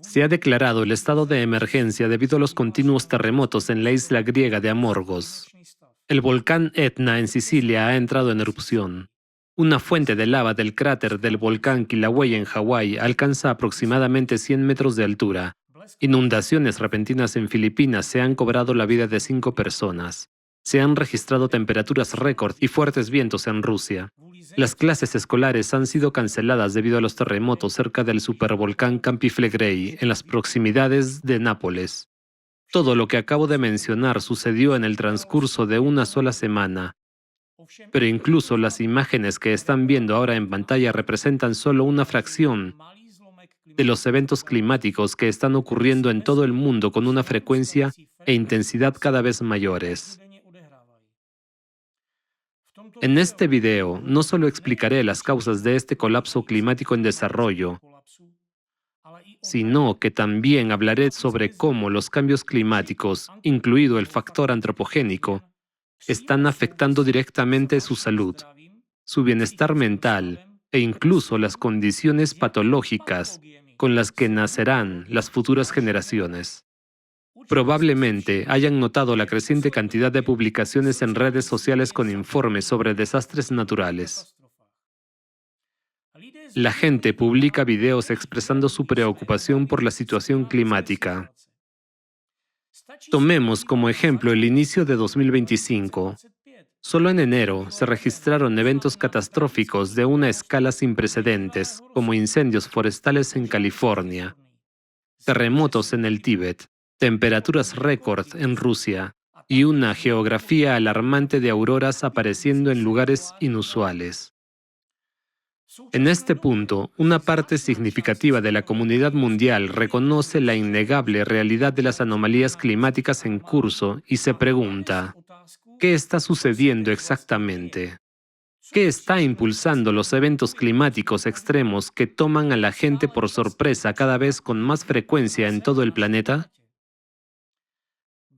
Se ha declarado el estado de emergencia debido a los continuos terremotos en la isla griega de Amorgos. El volcán Etna en Sicilia ha entrado en erupción. Una fuente de lava del cráter del volcán Kilauea en Hawái alcanza aproximadamente 100 metros de altura. Inundaciones repentinas en Filipinas se han cobrado la vida de 5 personas. Se han registrado temperaturas récord y fuertes vientos en Rusia. Las clases escolares han sido canceladas debido a los terremotos cerca del supervolcán Campi Flegrei, en las proximidades de Nápoles. Todo lo que acabo de mencionar sucedió en el transcurso de una sola semana. Pero incluso las imágenes que están viendo ahora en pantalla representan solo una fracción de los eventos climáticos que están ocurriendo en todo el mundo con una frecuencia e intensidad cada vez mayores. En este video no solo explicaré las causas de este colapso climático en desarrollo, sino que también hablaré sobre cómo los cambios climáticos, incluido el factor antropogénico, están afectando directamente su salud, su bienestar mental e incluso las condiciones patológicas con las que nacerán las futuras generaciones. Probablemente hayan notado la creciente cantidad de publicaciones en redes sociales con informes sobre desastres naturales. La gente publica videos expresando su preocupación por la situación climática. Tomemos como ejemplo el inicio de 2025. Solo en enero se registraron eventos catastróficos de una escala sin precedentes, como incendios forestales en California, terremotos en el Tíbet, temperaturas récord en Rusia y una geografía alarmante de auroras apareciendo en lugares inusuales. En este punto, una parte significativa de la comunidad mundial reconoce la innegable realidad de las anomalías climáticas en curso y se pregunta, ¿qué está sucediendo exactamente? ¿Qué está impulsando los eventos climáticos extremos que toman a la gente por sorpresa cada vez con más frecuencia en todo el planeta?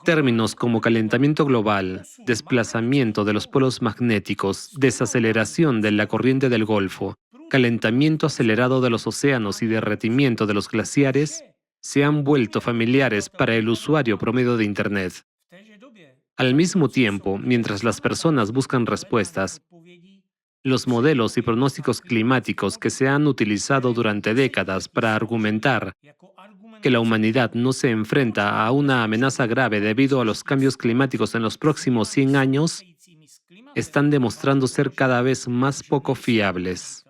Términos como calentamiento global, desplazamiento de los polos magnéticos, desaceleración de la corriente del Golfo, calentamiento acelerado de los océanos y derretimiento de los glaciares se han vuelto familiares para el usuario promedio de Internet. Al mismo tiempo, mientras las personas buscan respuestas, los modelos y pronósticos climáticos que se han utilizado durante décadas para argumentar que la humanidad no se enfrenta a una amenaza grave debido a los cambios climáticos en los próximos 100 años, están demostrando ser cada vez más poco fiables.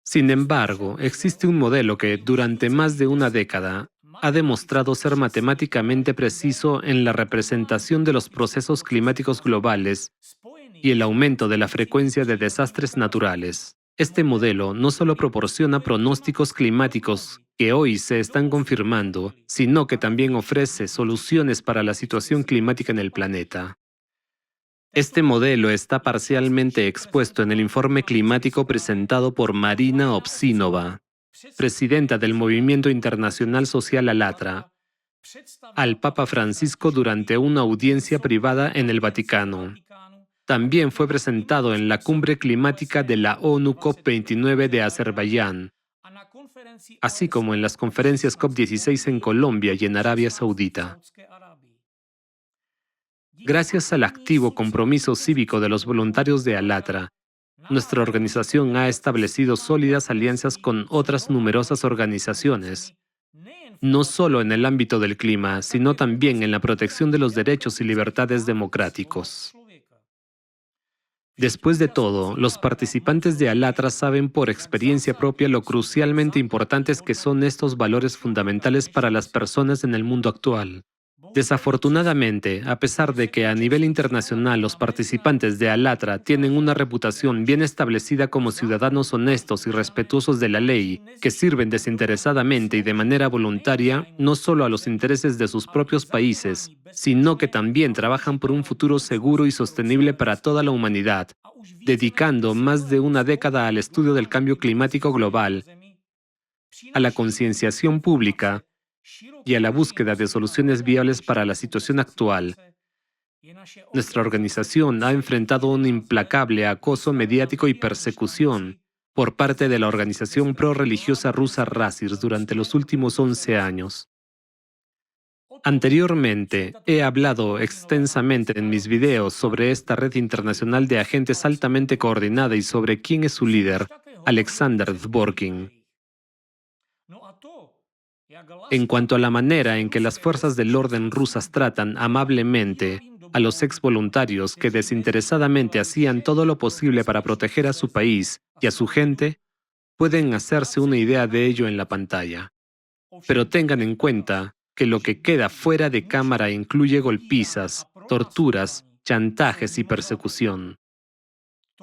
Sin embargo, existe un modelo que, durante más de una década, ha demostrado ser matemáticamente preciso en la representación de los procesos climáticos globales y el aumento de la frecuencia de desastres naturales. Este modelo no solo proporciona pronósticos climáticos que hoy se están confirmando, sino que también ofrece soluciones para la situación climática en el planeta. Este modelo está parcialmente expuesto en el informe climático presentado por Marina Obsínova, presidenta del Movimiento Internacional Social Alatra, al Papa Francisco durante una audiencia privada en el Vaticano. También fue presentado en la Cumbre Climática de la ONU COP29 de Azerbaiyán, así como en las conferencias COP16 en Colombia y en Arabia Saudita. Gracias al activo compromiso cívico de los voluntarios de Alatra, nuestra organización ha establecido sólidas alianzas con otras numerosas organizaciones, no solo en el ámbito del clima, sino también en la protección de los derechos y libertades democráticos. Después de todo, los participantes de Alatra saben por experiencia propia lo crucialmente importantes que son estos valores fundamentales para las personas en el mundo actual. Desafortunadamente, a pesar de que a nivel internacional los participantes de Alatra tienen una reputación bien establecida como ciudadanos honestos y respetuosos de la ley, que sirven desinteresadamente y de manera voluntaria no solo a los intereses de sus propios países, sino que también trabajan por un futuro seguro y sostenible para toda la humanidad, dedicando más de una década al estudio del cambio climático global, a la concienciación pública y a la búsqueda de soluciones viables para la situación actual. Nuestra organización ha enfrentado un implacable acoso mediático y persecución por parte de la organización prorreligiosa rusa Rasirs durante los últimos 11 años. Anteriormente, he hablado extensamente en mis videos sobre esta red internacional de agentes altamente coordinada y sobre quién es su líder, Alexander Dvorkin. En cuanto a la manera en que las fuerzas del orden rusas tratan amablemente a los ex voluntarios que desinteresadamente hacían todo lo posible para proteger a su país y a su gente, pueden hacerse una idea de ello en la pantalla. Pero tengan en cuenta que lo que queda fuera de cámara incluye golpizas, torturas, chantajes y persecución.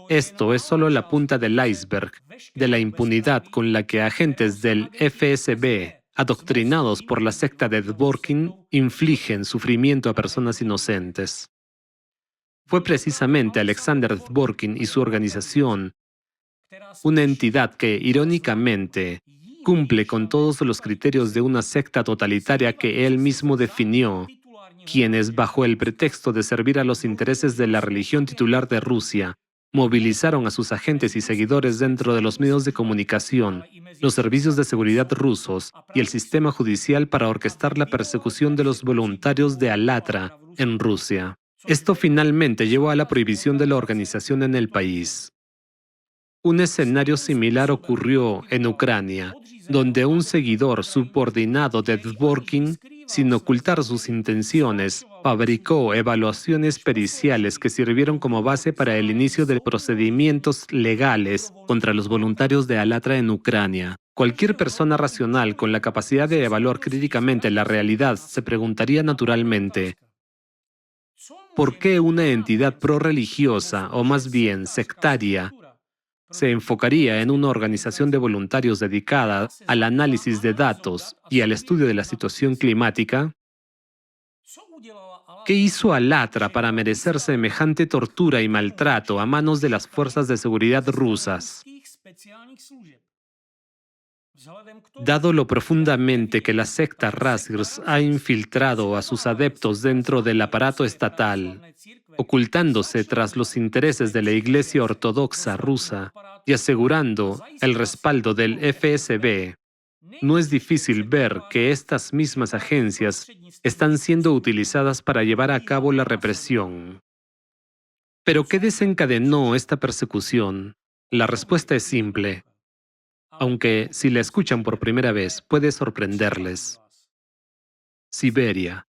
Esto es solo la punta del iceberg de la impunidad con la que agentes del FSB, adoctrinados por la secta de Dvorkin, infligen sufrimiento a personas inocentes. Fue precisamente Alexander Dvorkin y su organización, una entidad que, irónicamente, cumple con todos los criterios de una secta totalitaria que él mismo definió, quienes, bajo el pretexto de servir a los intereses de la religión titular de Rusia, movilizaron a sus agentes y seguidores dentro de los medios de comunicación, los servicios de seguridad rusos y el sistema judicial para orquestar la persecución de los voluntarios de Alatra en Rusia. Esto finalmente llevó a la prohibición de la organización en el país. Un escenario similar ocurrió en Ucrania, donde un seguidor subordinado de Dvorkin, sin ocultar sus intenciones, fabricó evaluaciones periciales que sirvieron como base para el inicio de procedimientos legales contra los voluntarios de Alatra en Ucrania. Cualquier persona racional con la capacidad de evaluar críticamente la realidad se preguntaría naturalmente, ¿por qué una entidad prorreligiosa, o más bien sectaria, se enfocaría en una organización de voluntarios dedicada al análisis de datos y al estudio de la situación climática? ¿Qué hizo Alatra para merecer semejante tortura y maltrato a manos de las fuerzas de seguridad rusas? Dado lo profundamente que la secta Rasirs ha infiltrado a sus adeptos dentro del aparato estatal, ocultándose tras los intereses de la Iglesia Ortodoxa rusa y asegurando el respaldo del FSB, no es difícil ver que estas mismas agencias están siendo utilizadas para llevar a cabo la represión. ¿Pero qué desencadenó esta persecución? La respuesta es simple, aunque si la escuchan por primera vez puede sorprenderles. Siberia.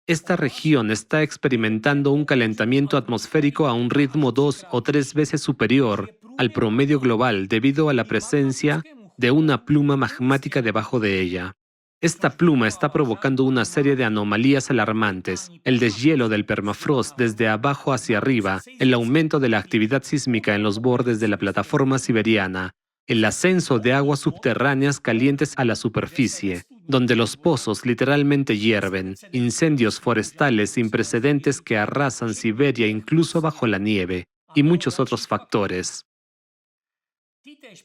Esta región está experimentando un calentamiento atmosférico a un ritmo 2 o 3 veces superior al promedio global debido a la presencia de una pluma magmática debajo de ella. Esta pluma está provocando una serie de anomalías alarmantes: el deshielo del permafrost desde abajo hacia arriba, el aumento de la actividad sísmica en los bordes de la plataforma siberiana, el ascenso de aguas subterráneas calientes a la superficie, donde los pozos literalmente hierven, incendios forestales sin precedentes que arrasan Siberia incluso bajo la nieve, y muchos otros factores.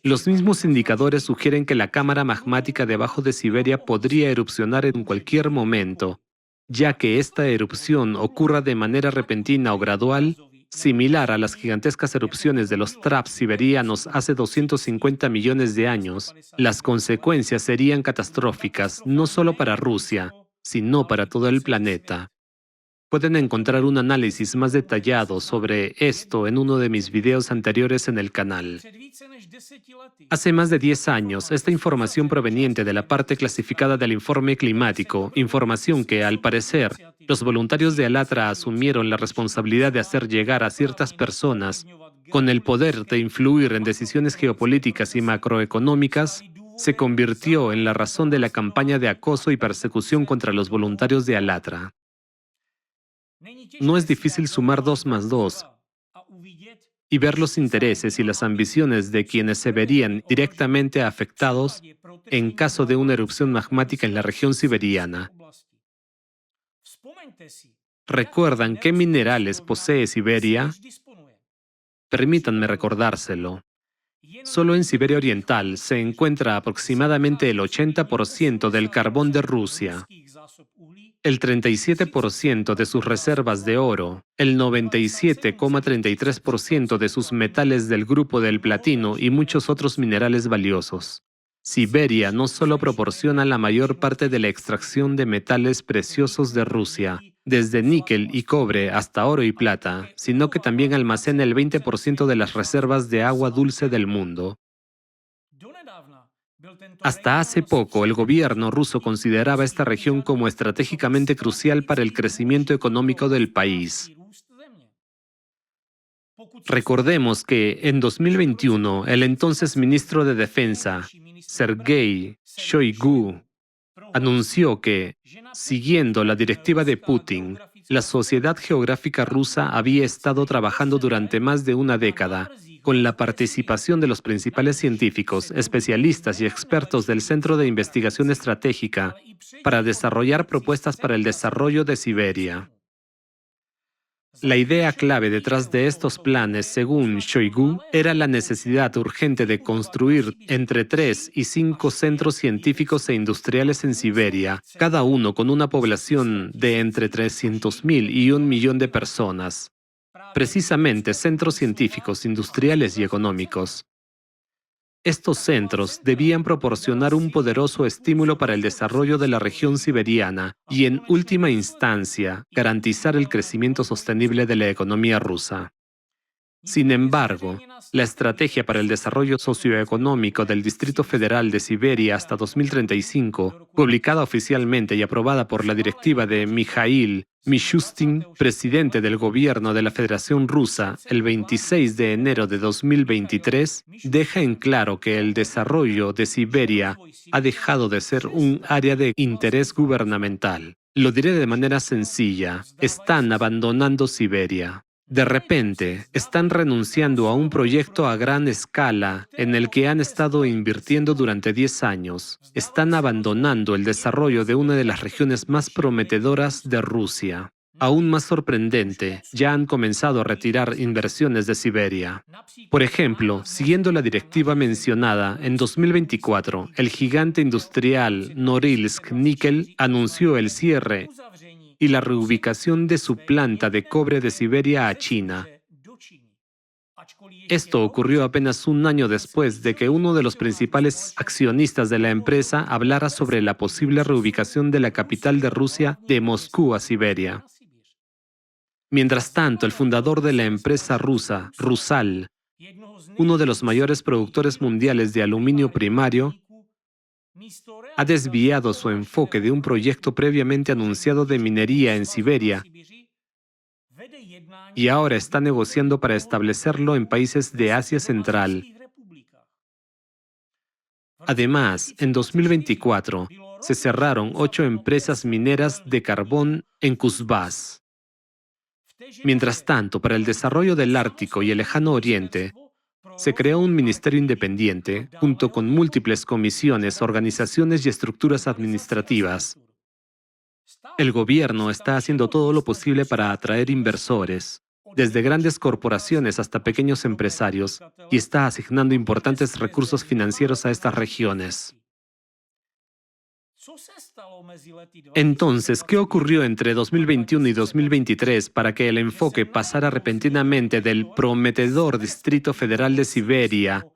Los mismos indicadores sugieren que la cámara magmática debajo de Siberia podría erupcionar en cualquier momento, ya que esta erupción ocurra de manera repentina o gradual, similar a las gigantescas erupciones de los traps siberianos hace 250 millones de años. Las consecuencias serían catastróficas no solo para Rusia, sino para todo el planeta. Pueden encontrar un análisis más detallado sobre esto en uno de mis videos anteriores en el canal. Hace más de 10 años, esta información proveniente de la parte clasificada del informe climático, información que, al parecer, los voluntarios de Alatra asumieron la responsabilidad de hacer llegar a ciertas personas con el poder de influir en decisiones geopolíticas y macroeconómicas, se convirtió en la razón de la campaña de acoso y persecución contra los voluntarios de Alatra. No es difícil sumar 2 más 2 y ver los intereses y las ambiciones de quienes se verían directamente afectados en caso de una erupción magmática en la región siberiana. ¿Recuerdan qué minerales posee Siberia? Permítanme recordárselo. Solo en Siberia Oriental se encuentra aproximadamente el 80% del carbón de Rusia. el 37% de sus reservas de oro, el 97,33% de sus metales del grupo del platino y muchos otros minerales valiosos. Siberia no solo proporciona la mayor parte de la extracción de metales preciosos de Rusia, desde níquel y cobre hasta oro y plata, sino que también almacena el 20% de las reservas de agua dulce del mundo. Hasta hace poco, el gobierno ruso consideraba esta región como estratégicamente crucial para el crecimiento económico del país. Recordemos que en 2021, el entonces ministro de Defensa, Sergei Shoigu, anunció que, siguiendo la directiva de Putin, la Sociedad Geográfica Rusa había estado trabajando durante más de una década con la participación de los principales científicos, especialistas y expertos del Centro de Investigación Estratégica para desarrollar propuestas para el desarrollo de Siberia. La idea clave detrás de estos planes, según Shoigu, era la necesidad urgente de construir entre 3 y 5 centros científicos e industriales en Siberia, cada uno con una población de entre 300.000 y 1 millón de personas. Precisamente centros científicos, industriales y económicos. Estos centros debían proporcionar un poderoso estímulo para el desarrollo de la región siberiana y, en última instancia, garantizar el crecimiento sostenible de la economía rusa. Sin embargo, la Estrategia para el Desarrollo Socioeconómico del Distrito Federal de Siberia hasta 2035, publicada oficialmente y aprobada por la directiva de Mikhail Mishustin, presidente del gobierno de la Federación Rusa, el 26 de enero de 2023, deja en claro que el desarrollo de Siberia ha dejado de ser un área de interés gubernamental. Lo diré de manera sencilla, están abandonando Siberia. De repente, están renunciando a un proyecto a gran escala en el que han estado invirtiendo durante 10 años. Están abandonando el desarrollo de una de las regiones más prometedoras de Rusia. Aún más sorprendente, ya han comenzado a retirar inversiones de Siberia. Por ejemplo, siguiendo la directiva mencionada, en 2024, el gigante industrial Norilsk Nickel anunció el cierre y la reubicación de su planta de cobre de Siberia a China. Esto ocurrió apenas un año después de que uno de los principales accionistas de la empresa hablara sobre la posible reubicación de la capital de Rusia de Moscú a Siberia. Mientras tanto, el fundador de la empresa rusa, Rusal, uno de los mayores productores mundiales de aluminio primario, ha desviado su enfoque de un proyecto previamente anunciado de minería en Siberia y ahora está negociando para establecerlo en países de Asia Central. Además, en 2024, se cerraron 8 empresas mineras de carbón en Kuzbás. Mientras tanto, para el desarrollo del Ártico y el Lejano Oriente, se creó un ministerio independiente, junto con múltiples comisiones, organizaciones y estructuras administrativas. El gobierno está haciendo todo lo posible para atraer inversores, desde grandes corporaciones hasta pequeños empresarios, y está asignando importantes recursos financieros a estas regiones. Entonces, ¿qué ocurrió entre 2021 y 2023 para que el enfoque pasara repentinamente del prometedor Distrito Federal de Siberia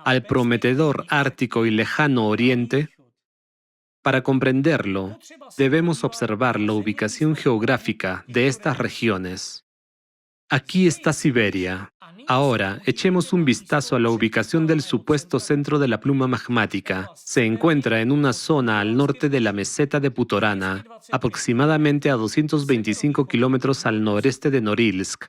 al prometedor Ártico y Lejano Oriente? Para comprenderlo, debemos observar la ubicación geográfica de estas regiones. Aquí está Siberia. Ahora, echemos un vistazo a la ubicación del supuesto centro de la pluma magmática. Se encuentra en una zona al norte de la meseta de Putorana, aproximadamente a 225 kilómetros al noreste de Norilsk.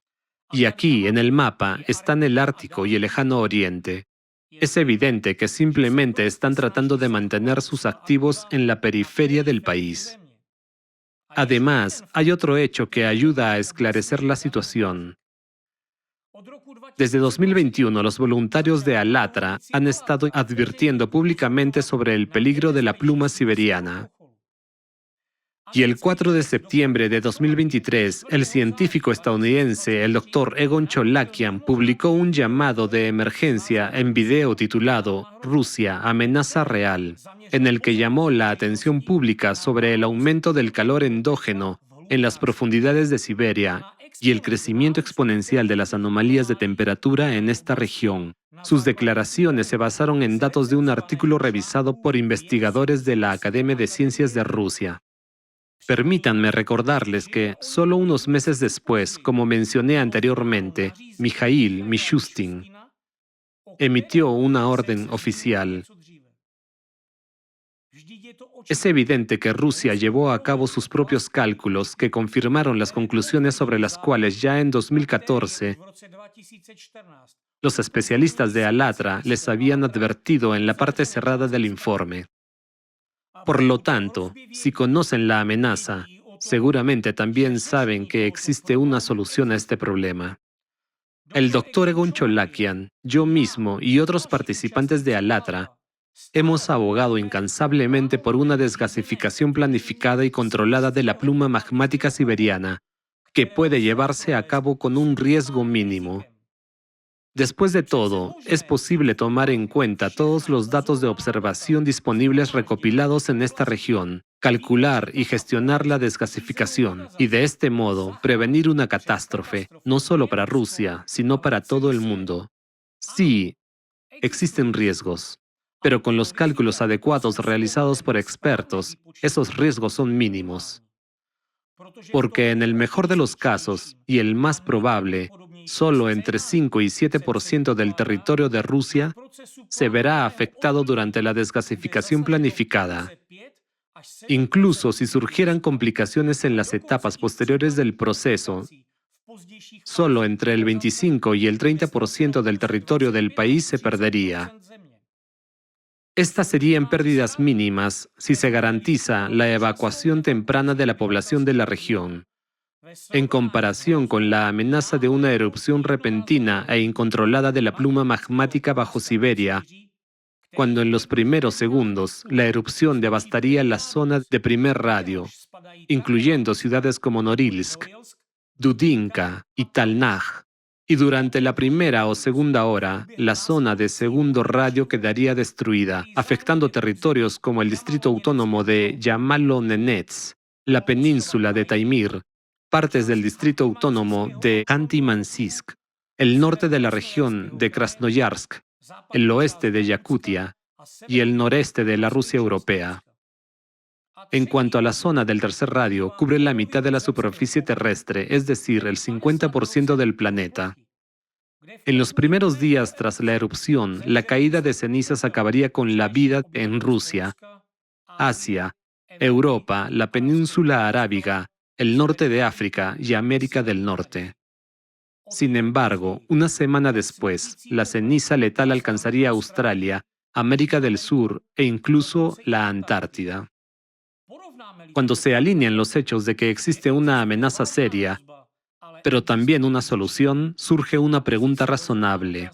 Y aquí, en el mapa, están el Ártico y el Lejano Oriente. Es evidente que simplemente están tratando de mantener sus activos en la periferia del país. Además, hay otro hecho que ayuda a esclarecer la situación. Desde 2021, los voluntarios de Alatra han estado advirtiendo públicamente sobre el peligro de la pluma siberiana. Y el 4 de septiembre de 2023, el científico estadounidense, el Dr. Egon Cholakian, publicó un llamado de emergencia en video titulado Rusia, amenaza real, en el que llamó la atención pública sobre el aumento del calor endógeno en las profundidades de Siberia y el crecimiento exponencial de las anomalías de temperatura en esta región. Sus declaraciones se basaron en datos de un artículo revisado por investigadores de la Academia de Ciencias de Rusia. Permítanme recordarles que, solo unos meses después, como mencioné anteriormente, Mikhail Mishustin emitió una orden oficial. Es evidente que Rusia llevó a cabo sus propios cálculos que confirmaron las conclusiones sobre las cuales ya en 2014 los especialistas de Alatra les habían advertido en la parte cerrada del informe. Por lo tanto, si conocen la amenaza, seguramente también saben que existe una solución a este problema. El doctor Egon Cholakian, yo mismo y otros participantes de Alatra hemos abogado incansablemente por una desgasificación planificada y controlada de la pluma magmática siberiana, que puede llevarse a cabo con un riesgo mínimo. Después de todo, es posible tomar en cuenta todos los datos de observación disponibles recopilados en esta región, calcular y gestionar la desgasificación, y de este modo prevenir una catástrofe, no solo para Rusia, sino para todo el mundo. Sí, existen riesgos, pero con los cálculos adecuados realizados por expertos, esos riesgos son mínimos. Porque en el mejor de los casos, y el más probable, solo entre 5 y 7% del territorio de Rusia se verá afectado durante la desgasificación planificada. Incluso si surgieran complicaciones en las etapas posteriores del proceso, solo entre el 25 y el 30% del territorio del país se perdería. Estas serían pérdidas mínimas si se garantiza la evacuación temprana de la población de la región, en comparación con la amenaza de una erupción repentina e incontrolada de la pluma magmática bajo Siberia, cuando en los primeros segundos la erupción devastaría la zona de primer radio, incluyendo ciudades como Norilsk, Dudinka y Talnaj. Y durante la primera o segunda hora, la zona de segundo radio quedaría destruida, afectando territorios como el distrito autónomo de Yamalo-Nenets, la península de Taimir, partes del distrito autónomo de Khanty-Mansisk, el norte de la región de Krasnoyarsk, el oeste de Yakutia y el noreste de la Rusia europea. En cuanto a la zona del tercer radio, cubre la mitad de la superficie terrestre, es decir, el 50% del planeta. En los primeros días tras la erupción, la caída de cenizas acabaría con la vida en Rusia, Asia, Europa, la península arábiga, el norte de África y América del Norte. Sin embargo, una semana después, la ceniza letal alcanzaría Australia, América del Sur e incluso la Antártida. Cuando se alinean los hechos de que existe una amenaza seria, pero también una solución, surge una pregunta razonable.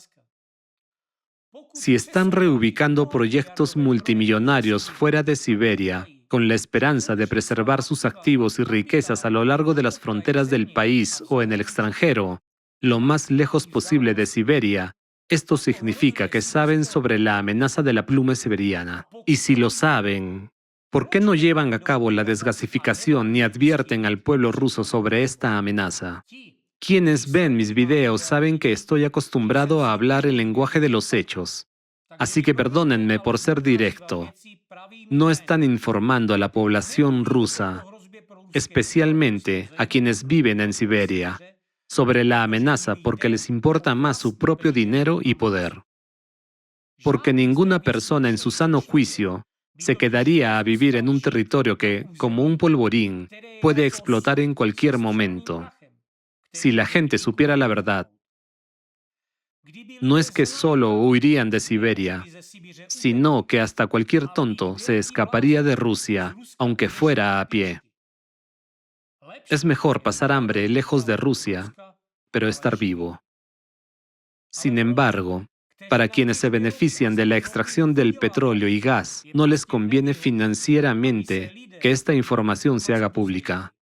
Si están reubicando proyectos multimillonarios fuera de Siberia, con la esperanza de preservar sus activos y riquezas a lo largo de las fronteras del país o en el extranjero, lo más lejos posible de Siberia, esto significa que saben sobre la amenaza de la pluma siberiana. Y si lo saben, ¿por qué no llevan a cabo la desgasificación ni advierten al pueblo ruso sobre esta amenaza? Quienes ven mis videos saben que estoy acostumbrado a hablar el lenguaje de los hechos. Así que perdónenme por ser directo. No están informando a la población rusa, especialmente a quienes viven en Siberia, sobre la amenaza porque les importa más su propio dinero y poder. Porque ninguna persona en su sano juicio se quedaría a vivir en un territorio que, como un polvorín, puede explotar en cualquier momento. Si la gente supiera la verdad, no es que solo huirían de Siberia, sino que hasta cualquier tonto se escaparía de Rusia, aunque fuera a pie. Es mejor pasar hambre lejos de Rusia, pero estar vivo. Sin embargo, Para quienes se benefician de la extracción del petróleo y gas, no les conviene financieramente que esta información se haga pública.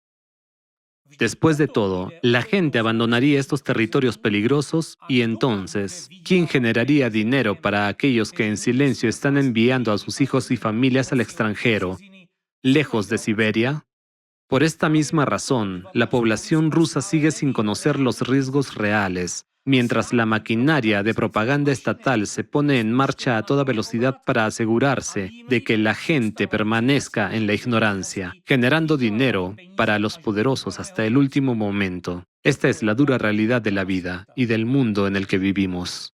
Después de todo, la gente abandonaría estos territorios peligrosos y entonces, ¿quién generaría dinero para aquellos que en silencio están enviando a sus hijos y familias al extranjero, lejos de Siberia? Por esta misma razón, la población rusa sigue sin conocer los riesgos reales, mientras la maquinaria de propaganda estatal se pone en marcha a toda velocidad para asegurarse de que la gente permanezca en la ignorancia, generando dinero para los poderosos hasta el último momento. Esta es la dura realidad de la vida y del mundo en el que vivimos.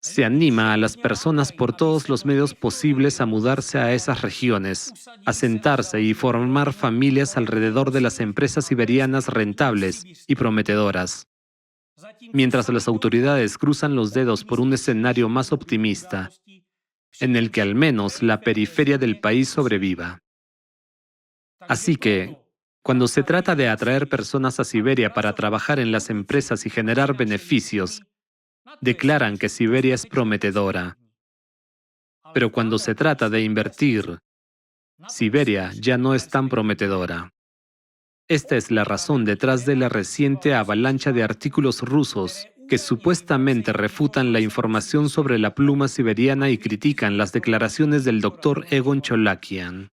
Se anima a las personas por todos los medios posibles a mudarse a esas regiones, a sentarse y formar familias alrededor de las empresas siberianas rentables y prometedoras, mientras las autoridades cruzan los dedos por un escenario más optimista, en el que al menos la periferia del país sobreviva. Así que, cuando se trata de atraer personas a Siberia para trabajar en las empresas y generar beneficios, declaran que Siberia es prometedora. Pero cuando se trata de invertir, Siberia ya no es tan prometedora. Esta es la razón detrás de la reciente avalancha de artículos rusos que supuestamente refutan la información sobre la pluma siberiana y critican las declaraciones del doctor Egon Cholakian.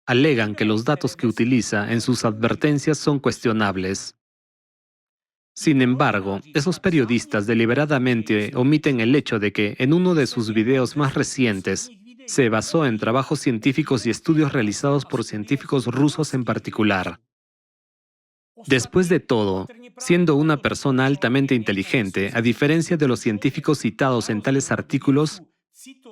Alegan que los datos que utiliza en sus advertencias son cuestionables. Sin embargo, esos periodistas deliberadamente omiten el hecho de que en uno de sus videos más recientes se basó en trabajos científicos y estudios realizados por científicos rusos en particular. Después de todo, siendo una persona altamente inteligente, a diferencia de los científicos citados en tales artículos,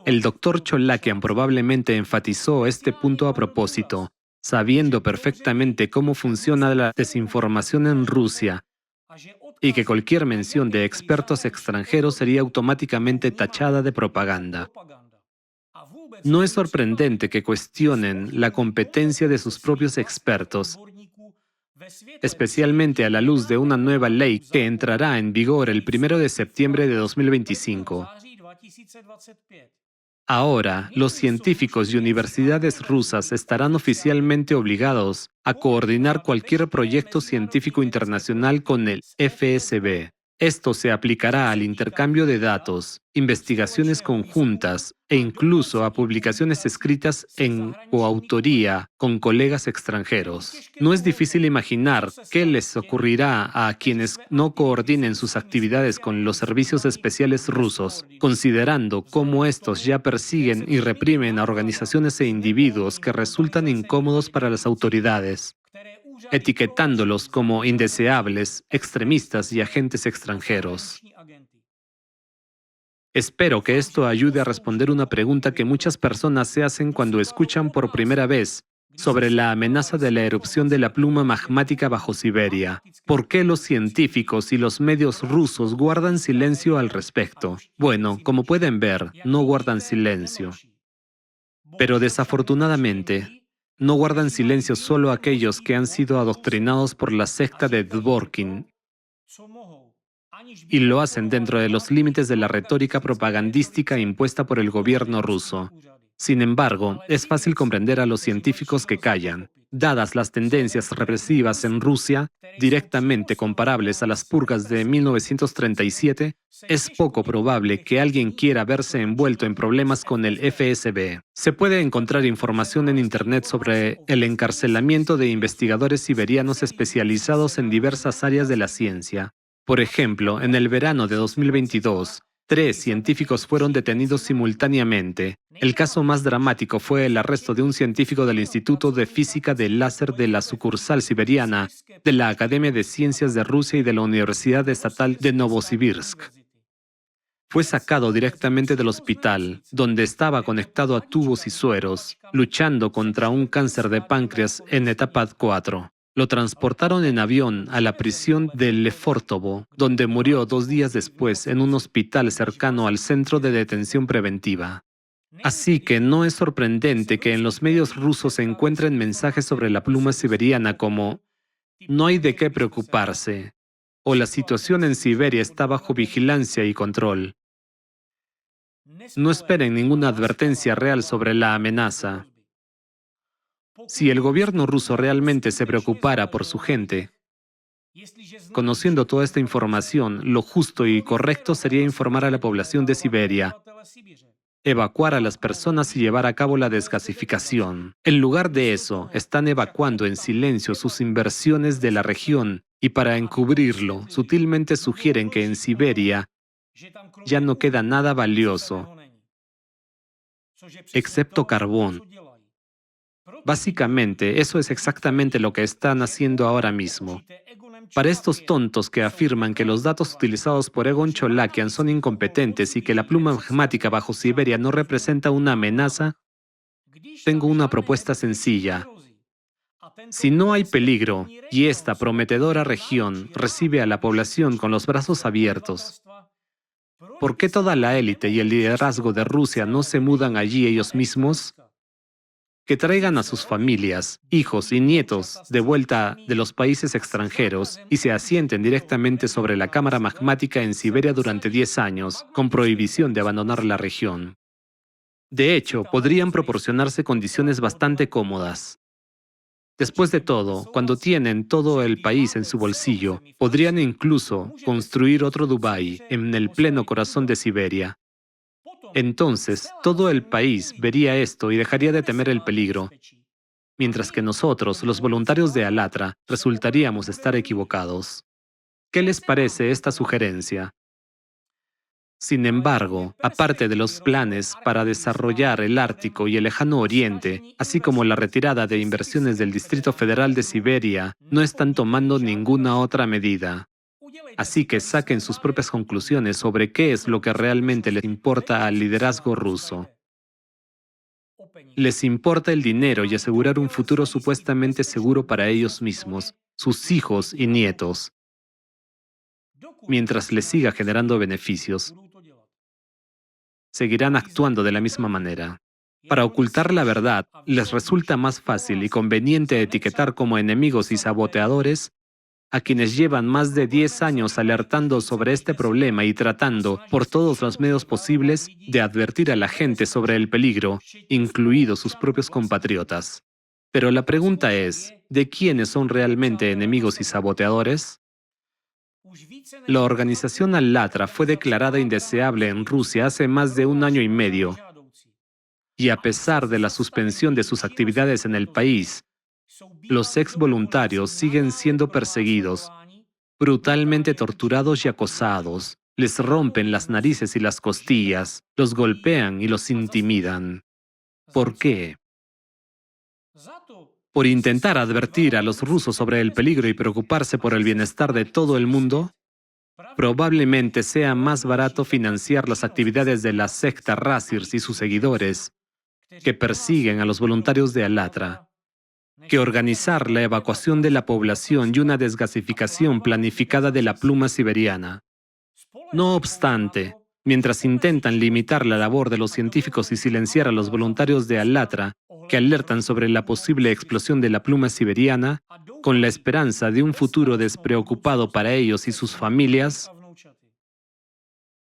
el doctor Cholakian probablemente enfatizó este punto a propósito, sabiendo perfectamente cómo funciona la desinformación en Rusia y que cualquier mención de expertos extranjeros sería automáticamente tachada de propaganda. No es sorprendente que cuestionen la competencia de sus propios expertos, especialmente a la luz de una nueva ley que entrará en vigor el 1 de septiembre de 2025. Ahora, los científicos y universidades rusas estarán oficialmente obligados a coordinar cualquier proyecto científico internacional con el FSB. Esto se aplicará al intercambio de datos, investigaciones conjuntas e incluso a publicaciones escritas en coautoría con colegas extranjeros. No es difícil imaginar qué les ocurrirá a quienes no coordinen sus actividades con los servicios especiales rusos, considerando cómo estos ya persiguen y reprimen a organizaciones e individuos que resultan incómodos para las autoridades, etiquetándolos como indeseables, extremistas y agentes extranjeros. Espero que esto ayude a responder una pregunta que muchas personas se hacen cuando escuchan por primera vez sobre la amenaza de la erupción de la pluma magmática bajo Siberia. ¿Por qué los científicos y los medios rusos guardan silencio al respecto? Bueno, como pueden ver, no guardan silencio. Pero desafortunadamente, no guardan silencio solo aquellos que han sido adoctrinados por la secta de Dworkin y lo hacen dentro de los límites de la retórica propagandística impuesta por el gobierno ruso. Sin embargo, es fácil comprender a los científicos que callan. Dadas las tendencias represivas en Rusia, directamente comparables a las purgas de 1937, es poco probable que alguien quiera verse envuelto en problemas con el FSB. Se puede encontrar información en Internet sobre el encarcelamiento de investigadores siberianos especializados en diversas áreas de la ciencia. Por ejemplo, en el verano de 2022, 3 científicos fueron detenidos simultáneamente. El caso más dramático fue el arresto de un científico del Instituto de Física del Láser de la sucursal siberiana de la Academia de Ciencias de Rusia y de la Universidad Estatal de Novosibirsk. Fue sacado directamente del hospital, donde estaba conectado a tubos y sueros, luchando contra un cáncer de páncreas en etapa 4. Lo transportaron en avión a la prisión de Lefortovo, donde murió 2 días después en un hospital cercano al centro de detención preventiva. Así que no es sorprendente que en los medios rusos se encuentren mensajes sobre la pluma siberiana como «No hay de qué preocuparse. o la situación en Siberia está bajo vigilancia y control. No esperen ninguna advertencia real sobre la amenaza. Si el gobierno ruso realmente se preocupara por su gente, conociendo toda esta información, lo justo y correcto sería informar a la población de Siberia, evacuar a las personas y llevar a cabo la desgasificación. En lugar de eso, están evacuando en silencio sus inversiones de la región y para encubrirlo, sutilmente sugieren que en Siberia ya no queda nada valioso, excepto carbón. Básicamente, eso es exactamente lo que están haciendo ahora mismo. Para estos tontos que afirman que los datos utilizados por Egon Cholakian son incompetentes y que la pluma magmática bajo Siberia no representa una amenaza, tengo una propuesta sencilla. Si no hay peligro y esta prometedora región recibe a la población con los brazos abiertos, ¿por qué toda la élite y el liderazgo de Rusia no se mudan allí ellos mismos? Que traigan a sus familias, hijos y nietos de vuelta de los países extranjeros y se asienten directamente sobre la cámara magmática en Siberia durante 10 años, con prohibición de abandonar la región. De hecho, podrían proporcionarse condiciones bastante cómodas. Después de todo, cuando tienen todo el país en su bolsillo, podrían incluso construir otro Dubái en el pleno corazón de Siberia. Entonces, todo el país vería esto y dejaría de temer el peligro, mientras que nosotros, los voluntarios de Alatra, resultaríamos estar equivocados. ¿Qué les parece esta sugerencia? Sin embargo, aparte de los planes para desarrollar el Ártico y el Lejano Oriente, así como la retirada de inversiones del Distrito Federal de Siberia, no están tomando ninguna otra medida. Así que saquen sus propias conclusiones sobre qué es lo que realmente les importa al liderazgo ruso. Les importa el dinero y asegurar un futuro supuestamente seguro para ellos mismos, sus hijos y nietos, mientras les siga generando beneficios. Seguirán actuando de la misma manera. Para ocultar la verdad, les resulta más fácil y conveniente etiquetar como enemigos y saboteadores a quienes llevan más de 10 años alertando sobre este problema y tratando, por todos los medios posibles, de advertir a la gente sobre el peligro, incluidos sus propios compatriotas. Pero la pregunta es, ¿de quiénes son realmente enemigos y saboteadores? La organización Allatra fue declarada indeseable en Rusia hace más de un año y medio, y a pesar de la suspensión de sus actividades en el país, los ex voluntarios siguen siendo perseguidos, brutalmente torturados y acosados. Les rompen las narices y las costillas, los golpean y los intimidan. ¿Por qué? ¿Por intentar advertir a los rusos sobre el peligro y preocuparse por el bienestar de todo el mundo? Probablemente sea más barato financiar las actividades de la secta Razirs y sus seguidores, que persiguen a los voluntarios de Alatra, que organizar la evacuación de la población y una desgasificación planificada de la pluma siberiana. No obstante, mientras intentan limitar la labor de los científicos y silenciar a los voluntarios de Allatra, que alertan sobre la posible explosión de la pluma siberiana, con la esperanza de un futuro despreocupado para ellos y sus familias,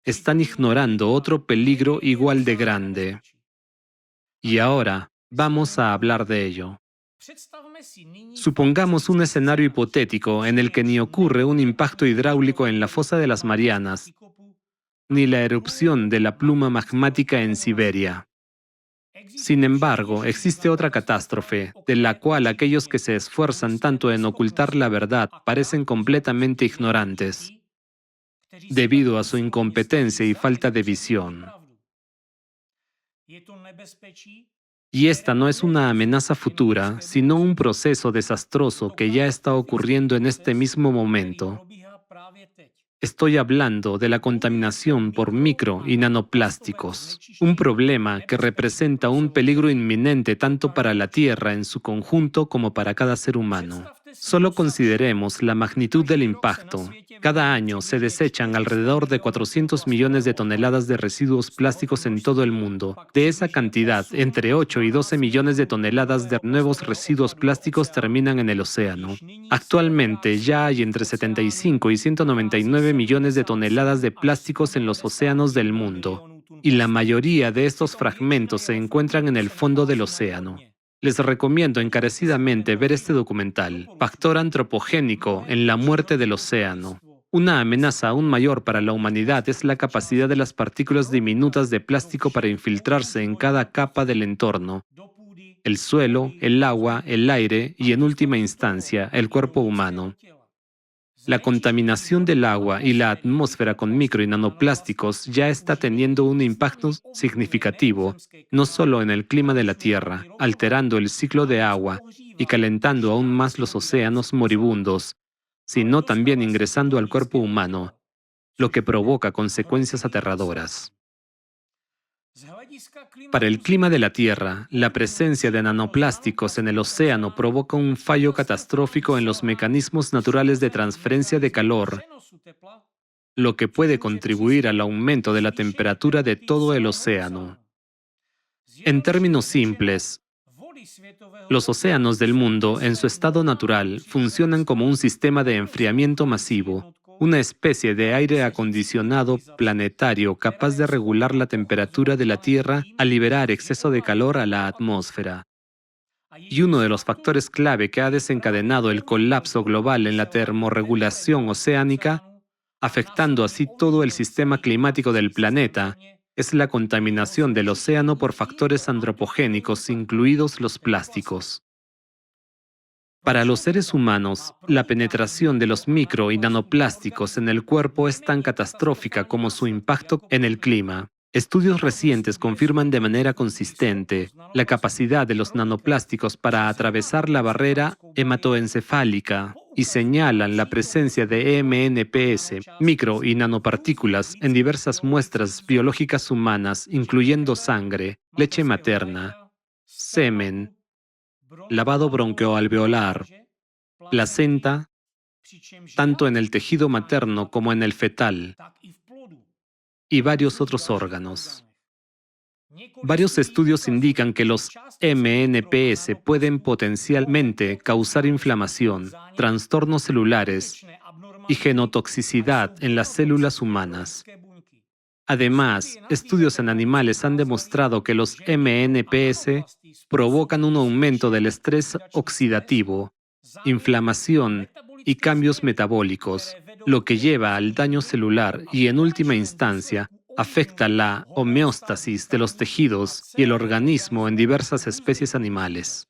están ignorando otro peligro igual de grande. Y ahora, vamos a hablar de ello. Supongamos un escenario hipotético en el que ni ocurre un impacto hidráulico en la fosa de las Marianas, ni la erupción de la pluma magmática en Siberia. Sin embargo, existe otra catástrofe, de la cual aquellos que se esfuerzan tanto en ocultar la verdad parecen completamente ignorantes, debido a su incompetencia y falta de visión. Y esta no es una amenaza futura, sino un proceso desastroso que ya está ocurriendo en este mismo momento. Estoy hablando de la contaminación por micro y nanoplásticos, un problema que representa un peligro inminente tanto para la Tierra en su conjunto como para cada ser humano. Solo consideremos la magnitud del impacto. Cada año se desechan alrededor de 400 millones de toneladas de residuos plásticos en todo el mundo. De esa cantidad, entre 8 y 12 millones de toneladas de nuevos residuos plásticos terminan en el océano. Actualmente ya hay entre 75 y 199 millones de toneladas de plásticos en los océanos del mundo, y la mayoría de estos fragmentos se encuentran en el fondo del océano. Les recomiendo encarecidamente ver este documental, Factor antropogénico en la muerte del océano. Una amenaza aún mayor para la humanidad es la capacidad de las partículas diminutas de plástico para infiltrarse en cada capa del entorno: el suelo, el agua, el aire y, en última instancia, el cuerpo humano. La contaminación del agua y la atmósfera con micro y nanoplásticos ya está teniendo un impacto significativo, no solo en el clima de la Tierra, alterando el ciclo de agua y calentando aún más los océanos moribundos, sino también ingresando al cuerpo humano, lo que provoca consecuencias aterradoras. Para el clima de la Tierra, la presencia de nanoplásticos en el océano provoca un fallo catastrófico en los mecanismos naturales de transferencia de calor, lo que puede contribuir al aumento de la temperatura de todo el océano. En términos simples, los océanos del mundo, en su estado natural, funcionan como un sistema de enfriamiento masivo, una especie de aire acondicionado planetario capaz de regular la temperatura de la Tierra al liberar exceso de calor a la atmósfera. Y uno de los factores clave que ha desencadenado el colapso global en la termorregulación oceánica, afectando así todo el sistema climático del planeta, es la contaminación del océano por factores antropogénicos, incluidos los plásticos. Para los seres humanos, la penetración de los micro y nanoplásticos en el cuerpo es tan catastrófica como su impacto en el clima. Estudios recientes confirman de manera consistente la capacidad de los nanoplásticos para atravesar la barrera hematoencefálica y señalan la presencia de MNPS, micro y nanopartículas, en diversas muestras biológicas humanas, incluyendo sangre, leche materna, semen, lavado broncoalveolar, placenta, tanto en el tejido materno como en el fetal, y varios otros órganos. Varios estudios indican que los MNPS pueden potencialmente causar inflamación, trastornos celulares y genotoxicidad en las células humanas. Además, estudios en animales han demostrado que los MNPS provocan un aumento del estrés oxidativo, inflamación y cambios metabólicos, lo que lleva al daño celular y, en última instancia, afecta la homeostasis de los tejidos y el organismo en diversas especies animales.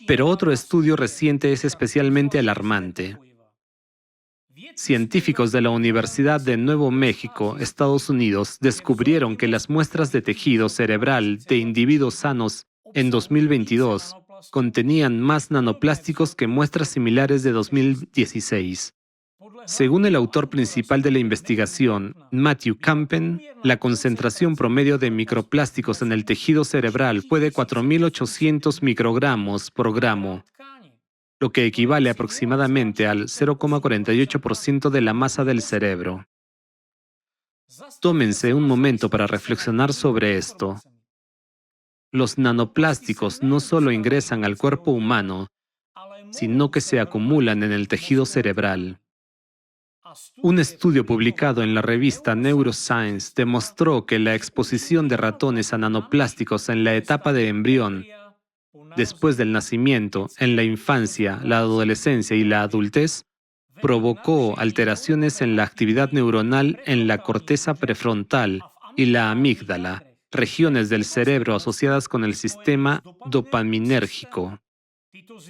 Pero otro estudio reciente es especialmente alarmante. Científicos de la Universidad de Nuevo México, Estados Unidos, descubrieron que las muestras de tejido cerebral de individuos sanos en 2022 contenían más nanoplásticos que muestras similares de 2016. Según el autor principal de la investigación, Matthew Campen, la concentración promedio de microplásticos en el tejido cerebral fue de 4.800 microgramos por gramo, lo que equivale aproximadamente al 0,48% de la masa del cerebro. Tómense un momento para reflexionar sobre esto. Los nanoplásticos no solo ingresan al cuerpo humano, sino que se acumulan en el tejido cerebral. Un estudio publicado en la revista Neuroscience demostró que la exposición de ratones a nanoplásticos en la etapa de embrión, después del nacimiento, en la infancia, la adolescencia y la adultez, provocó alteraciones en la actividad neuronal en la corteza prefrontal y la amígdala, regiones del cerebro asociadas con el sistema dopaminérgico.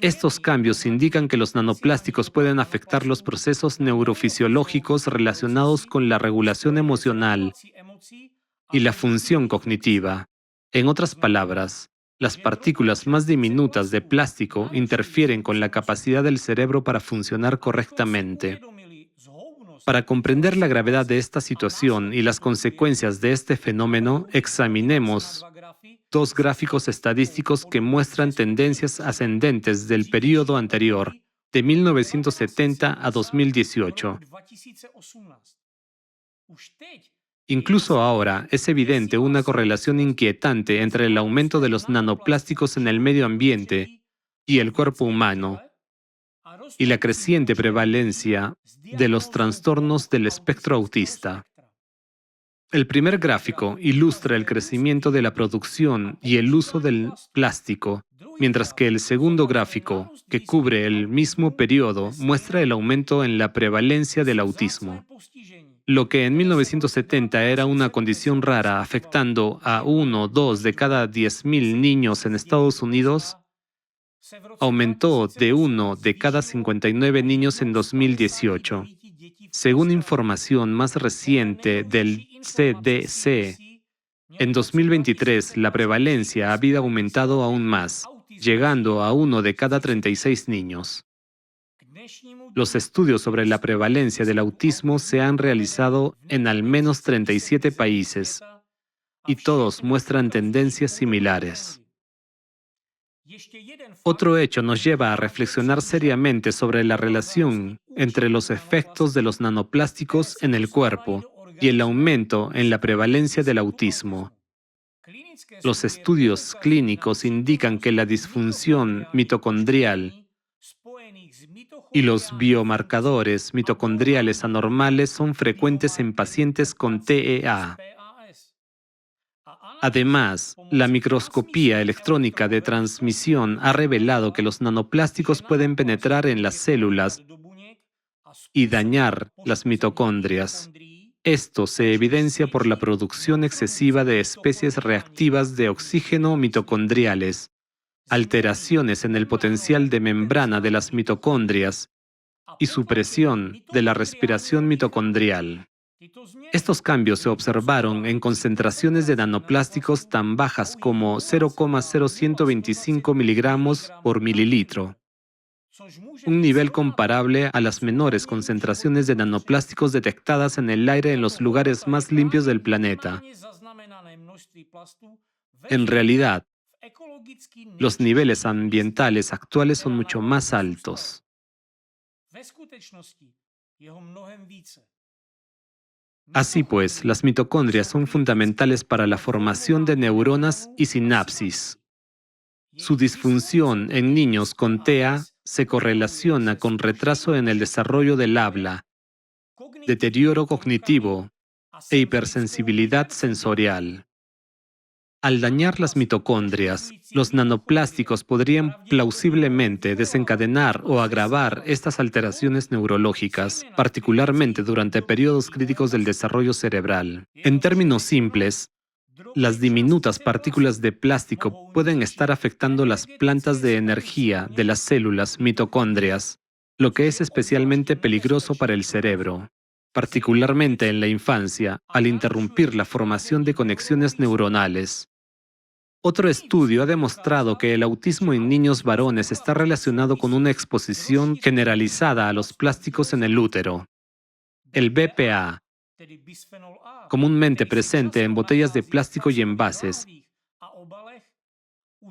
Estos cambios indican que los nanoplásticos pueden afectar los procesos neurofisiológicos relacionados con la regulación emocional y la función cognitiva. En otras palabras, las partículas más diminutas de plástico interfieren con la capacidad del cerebro para funcionar correctamente. Para comprender la gravedad de esta situación y las consecuencias de este fenómeno, examinemos dos gráficos estadísticos que muestran tendencias ascendentes del periodo anterior, de 1970 a 2018. Incluso ahora es evidente una correlación inquietante entre el aumento de los nanoplásticos en el medio ambiente y el cuerpo humano, y la creciente prevalencia de los trastornos del espectro autista. El primer gráfico ilustra el crecimiento de la producción y el uso del plástico, mientras que el segundo gráfico, que cubre el mismo periodo, muestra el aumento en la prevalencia del autismo. Lo que en 1970 era una condición rara afectando a 1 o 2 de cada 10.000 niños en Estados Unidos, aumentó de 1 de cada 59 niños en 2018. Según información más reciente del CDC, en 2023 la prevalencia había aumentado aún más, llegando a 1 de cada 36 niños. Los estudios sobre la prevalencia del autismo se han realizado en al menos 37 países y todos muestran tendencias similares. Otro hecho nos lleva a reflexionar seriamente sobre la relación entre los efectos de los nanoplásticos en el cuerpo y el aumento en la prevalencia del autismo. Los estudios clínicos indican que la disfunción mitocondrial y los biomarcadores mitocondriales anormales son frecuentes en pacientes con TEA. Además, la microscopía electrónica de transmisión ha revelado que los nanoplásticos pueden penetrar en las células y dañar las mitocondrias. Esto se evidencia por la producción excesiva de especies reactivas de oxígeno mitocondriales, alteraciones en el potencial de membrana de las mitocondrias y supresión de la respiración mitocondrial. Estos cambios se observaron en concentraciones de nanoplásticos tan bajas como 0,0125 miligramos por mililitro, un nivel comparable a las menores concentraciones de nanoplásticos detectadas en el aire en los lugares más limpios del planeta. En realidad, los niveles ambientales actuales son mucho más altos. Así pues, las mitocondrias son fundamentales para la formación de neuronas y sinapsis. Su disfunción en niños con TEA se correlaciona con retraso en el desarrollo del habla, deterioro cognitivo e hipersensibilidad sensorial. Al dañar las mitocondrias, los nanoplásticos podrían plausiblemente desencadenar o agravar estas alteraciones neurológicas, particularmente durante periodos críticos del desarrollo cerebral. En términos simples, las diminutas partículas de plástico pueden estar afectando las plantas de energía de las células mitocondrias, lo que es especialmente peligroso para el cerebro, particularmente en la infancia, al interrumpir la formación de conexiones neuronales. Otro estudio ha demostrado que el autismo en niños varones está relacionado con una exposición generalizada a los plásticos en el útero. El BPA, comúnmente presente en botellas de plástico y envases,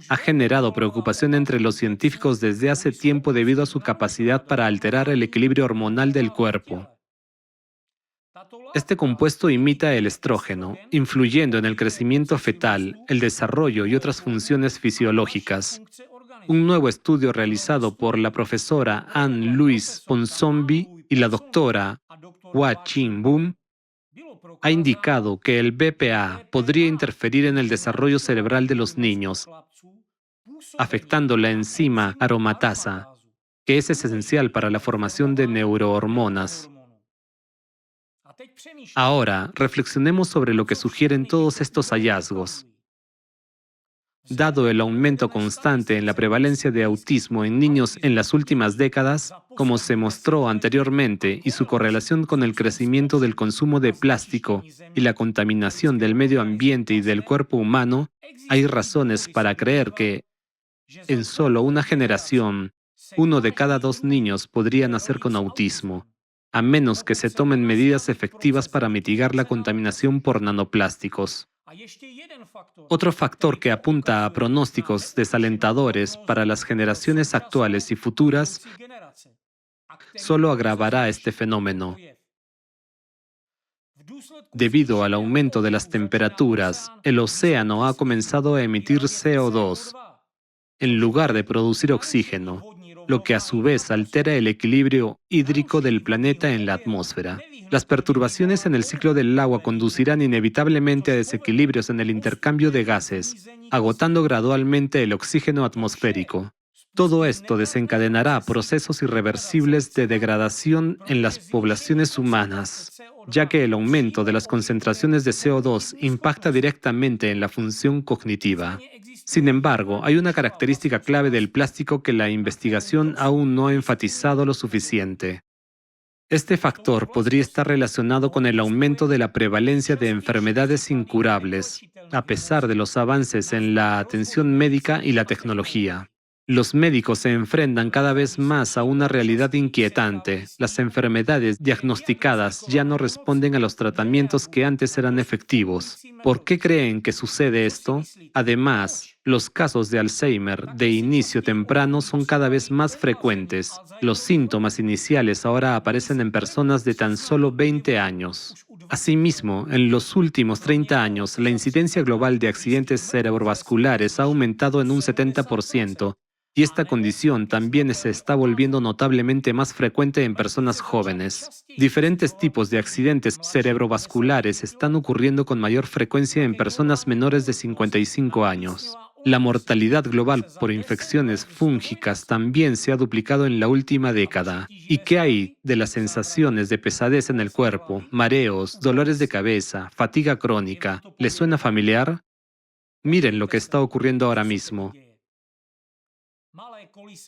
ha generado preocupación entre los científicos desde hace tiempo debido a su capacidad para alterar el equilibrio hormonal del cuerpo. Este compuesto imita el estrógeno, influyendo en el crecimiento fetal, el desarrollo y otras funciones fisiológicas. Un nuevo estudio realizado por la profesora Anne-Louise Ponsonby y la doctora Hua-Chin Boom ha indicado que el BPA podría interferir en el desarrollo cerebral de los niños, afectando la enzima aromatasa, que es esencial para la formación de neurohormonas. Ahora, reflexionemos sobre lo que sugieren todos estos hallazgos. Dado el aumento constante en la prevalencia de autismo en niños en las últimas décadas, como se mostró anteriormente, y su correlación con el crecimiento del consumo de plástico y la contaminación del medio ambiente y del cuerpo humano, hay razones para creer que, en solo una generación, 1 de cada 2 niños podría nacer con autismo, a menos que se tomen medidas efectivas para mitigar la contaminación por nanoplásticos. Otro factor que apunta a pronósticos desalentadores para las generaciones actuales y futuras solo agravará este fenómeno. Debido al aumento de las temperaturas, el océano ha comenzado a emitir CO2 en lugar de producir oxígeno, lo que a su vez altera el equilibrio hídrico del planeta en la atmósfera. Las perturbaciones en el ciclo del agua conducirán inevitablemente a desequilibrios en el intercambio de gases, agotando gradualmente el oxígeno atmosférico. Todo esto desencadenará procesos irreversibles de degradación en las poblaciones humanas, ya que el aumento de las concentraciones de CO2 impacta directamente en la función cognitiva. Sin embargo, hay una característica clave del plástico que la investigación aún no ha enfatizado lo suficiente. Este factor podría estar relacionado con el aumento de la prevalencia de enfermedades incurables, a pesar de los avances en la atención médica y la tecnología. Los médicos se enfrentan cada vez más a una realidad inquietante. Las enfermedades diagnosticadas ya no responden a los tratamientos que antes eran efectivos. ¿Por qué creen que sucede esto? Además, los casos de Alzheimer de inicio temprano son cada vez más frecuentes. Los síntomas iniciales ahora aparecen en personas de tan solo 20 años. Asimismo, en los últimos 30 años, la incidencia global de accidentes cerebrovasculares ha aumentado en un 70%, y esta condición también se está volviendo notablemente más frecuente en personas jóvenes. Diferentes tipos de accidentes cerebrovasculares están ocurriendo con mayor frecuencia en personas menores de 55 años. La mortalidad global por infecciones fúngicas también se ha duplicado en la última década. ¿Y qué hay de las sensaciones de pesadez en el cuerpo, mareos, dolores de cabeza, fatiga crónica? ¿Les suena familiar? Miren lo que está ocurriendo ahora mismo.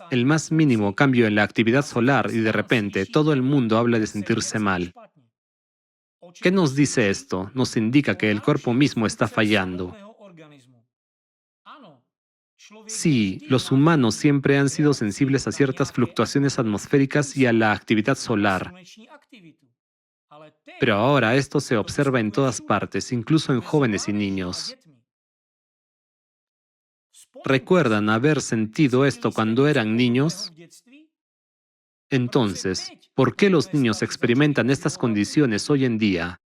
El más mínimo cambio en la actividad solar y de repente todo el mundo habla de sentirse mal. ¿Qué nos dice esto? Nos indica que el cuerpo mismo está fallando. Sí, los humanos siempre han sido sensibles a ciertas fluctuaciones atmosféricas y a la actividad solar, pero ahora esto se observa en todas partes, incluso en jóvenes y niños. ¿Recuerdan haber sentido esto cuando eran niños? Entonces, ¿por qué los niños experimentan estas condiciones hoy en día?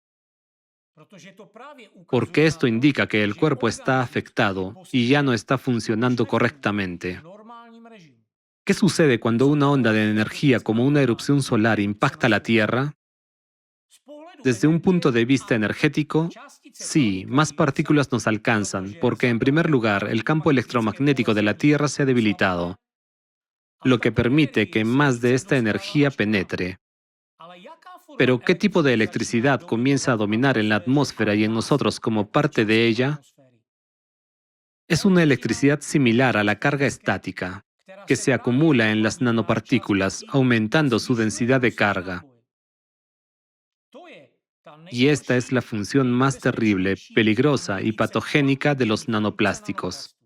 Porque esto indica que el cuerpo está afectado y ya no está funcionando correctamente. ¿Qué sucede cuando una onda de energía como una erupción solar impacta la Tierra? Desde un punto de vista energético, sí, más partículas nos alcanzan, porque en primer lugar el campo electromagnético de la Tierra se ha debilitado, lo que permite que más de esta energía penetre. Pero ¿qué tipo de electricidad comienza a dominar en la atmósfera y en nosotros como parte de ella? Es una electricidad similar a la carga estática, que se acumula en las nanopartículas, aumentando su densidad de carga. Y esta es la función más terrible, peligrosa y patogénica de los nanoplásticos.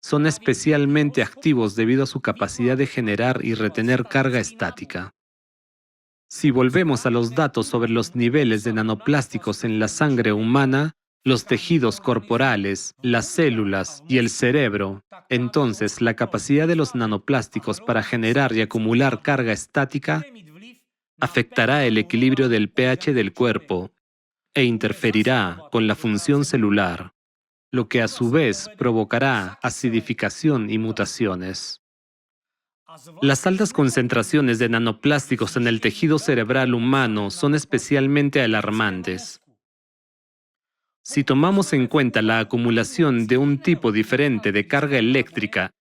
Son especialmente activos debido a su capacidad de generar y retener carga estática. Si volvemos a los datos sobre los niveles de nanoplásticos en la sangre humana, los tejidos corporales, las células y el cerebro, entonces la capacidad de los nanoplásticos para generar y acumular carga estática afectará el equilibrio del pH del cuerpo e interferirá con la función celular, lo que a su vez provocará acidificación y mutaciones. Las altas concentraciones de nanoplásticos en el tejido cerebral humano son especialmente alarmantes. Si tomamos en cuenta la acumulación de un tipo diferente de carga eléctrica,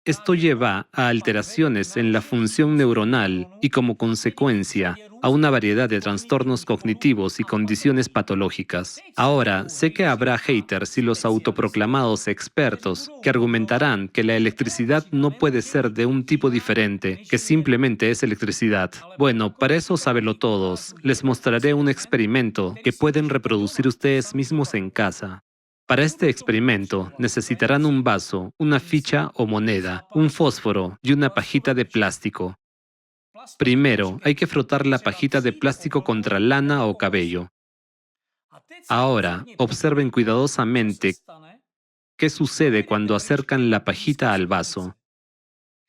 esto lleva a alteraciones en la función neuronal y, como consecuencia, a una variedad de trastornos cognitivos y condiciones patológicas. Ahora, sé que habrá haters y los autoproclamados expertos que argumentarán que la electricidad no puede ser de un tipo diferente, que simplemente es electricidad. Bueno, para eso sábelo todos. Les mostraré un experimento que pueden reproducir ustedes mismos en casa. Para este experimento necesitarán un vaso, una ficha o moneda, un fósforo y una pajita de plástico. Primero, hay que frotar la pajita de plástico contra lana o cabello. Ahora, observen cuidadosamente qué sucede cuando acercan la pajita al vaso.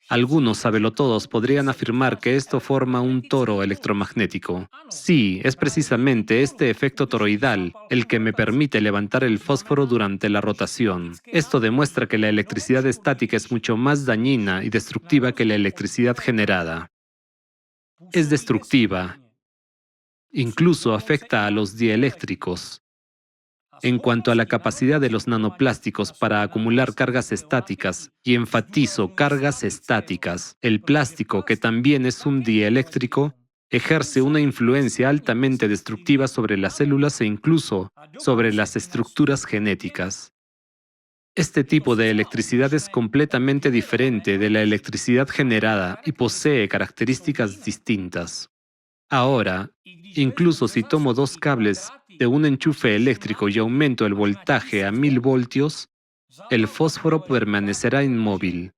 Algunos sabelotodos podrían afirmar que esto forma un toro electromagnético. Sí, es precisamente este efecto toroidal el que me permite levantar el fósforo durante la rotación. Esto demuestra que la electricidad estática es mucho más dañina y destructiva que la electricidad generada. Es destructiva, incluso afecta a los dieléctricos. En cuanto a la capacidad de los nanoplásticos para acumular cargas estáticas, y enfatizo cargas estáticas, el plástico, que también es un dieléctrico, ejerce una influencia altamente destructiva sobre las células e incluso sobre las estructuras genéticas. Este tipo de electricidad es completamente diferente de la electricidad generada y posee características distintas. Ahora, incluso si tomo dos cables de un enchufe eléctrico y aumento el voltaje a 1000 voltios, el fósforo permanecerá inmóvil.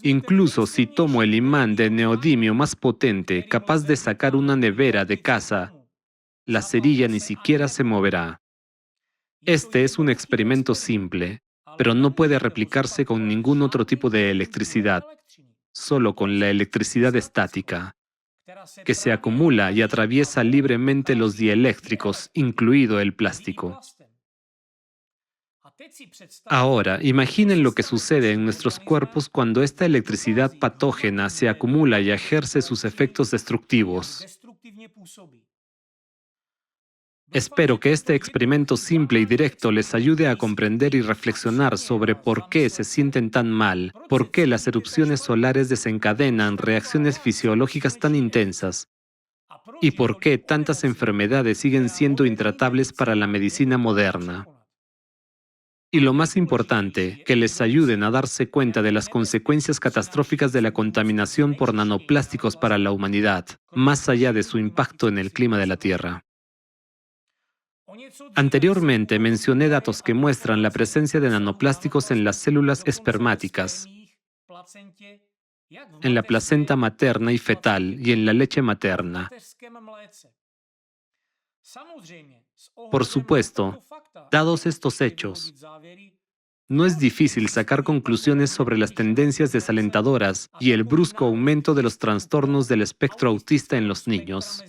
Incluso si tomo el imán de neodimio más potente, capaz de sacar una nevera de casa, la cerilla ni siquiera se moverá. Este es un experimento simple, pero no puede replicarse con ningún otro tipo de electricidad, solo con la electricidad estática, que se acumula y atraviesa libremente los dieléctricos, incluido el plástico. Ahora, imaginen lo que sucede en nuestros cuerpos cuando esta electricidad patógena se acumula y ejerce sus efectos destructivos. Espero que este experimento simple y directo les ayude a comprender y reflexionar sobre por qué se sienten tan mal, por qué las erupciones solares desencadenan reacciones fisiológicas tan intensas, y por qué tantas enfermedades siguen siendo intratables para la medicina moderna. Y lo más importante, que les ayuden a darse cuenta de las consecuencias catastróficas de la contaminación por nanoplásticos para la humanidad, más allá de su impacto en el clima de la Tierra. Anteriormente mencioné datos que muestran la presencia de nanoplásticos en las células espermáticas, en la placenta materna y fetal y en la leche materna. Por supuesto, dados estos hechos, no es difícil sacar conclusiones sobre las tendencias desalentadoras y el brusco aumento de los trastornos del espectro autista en los niños.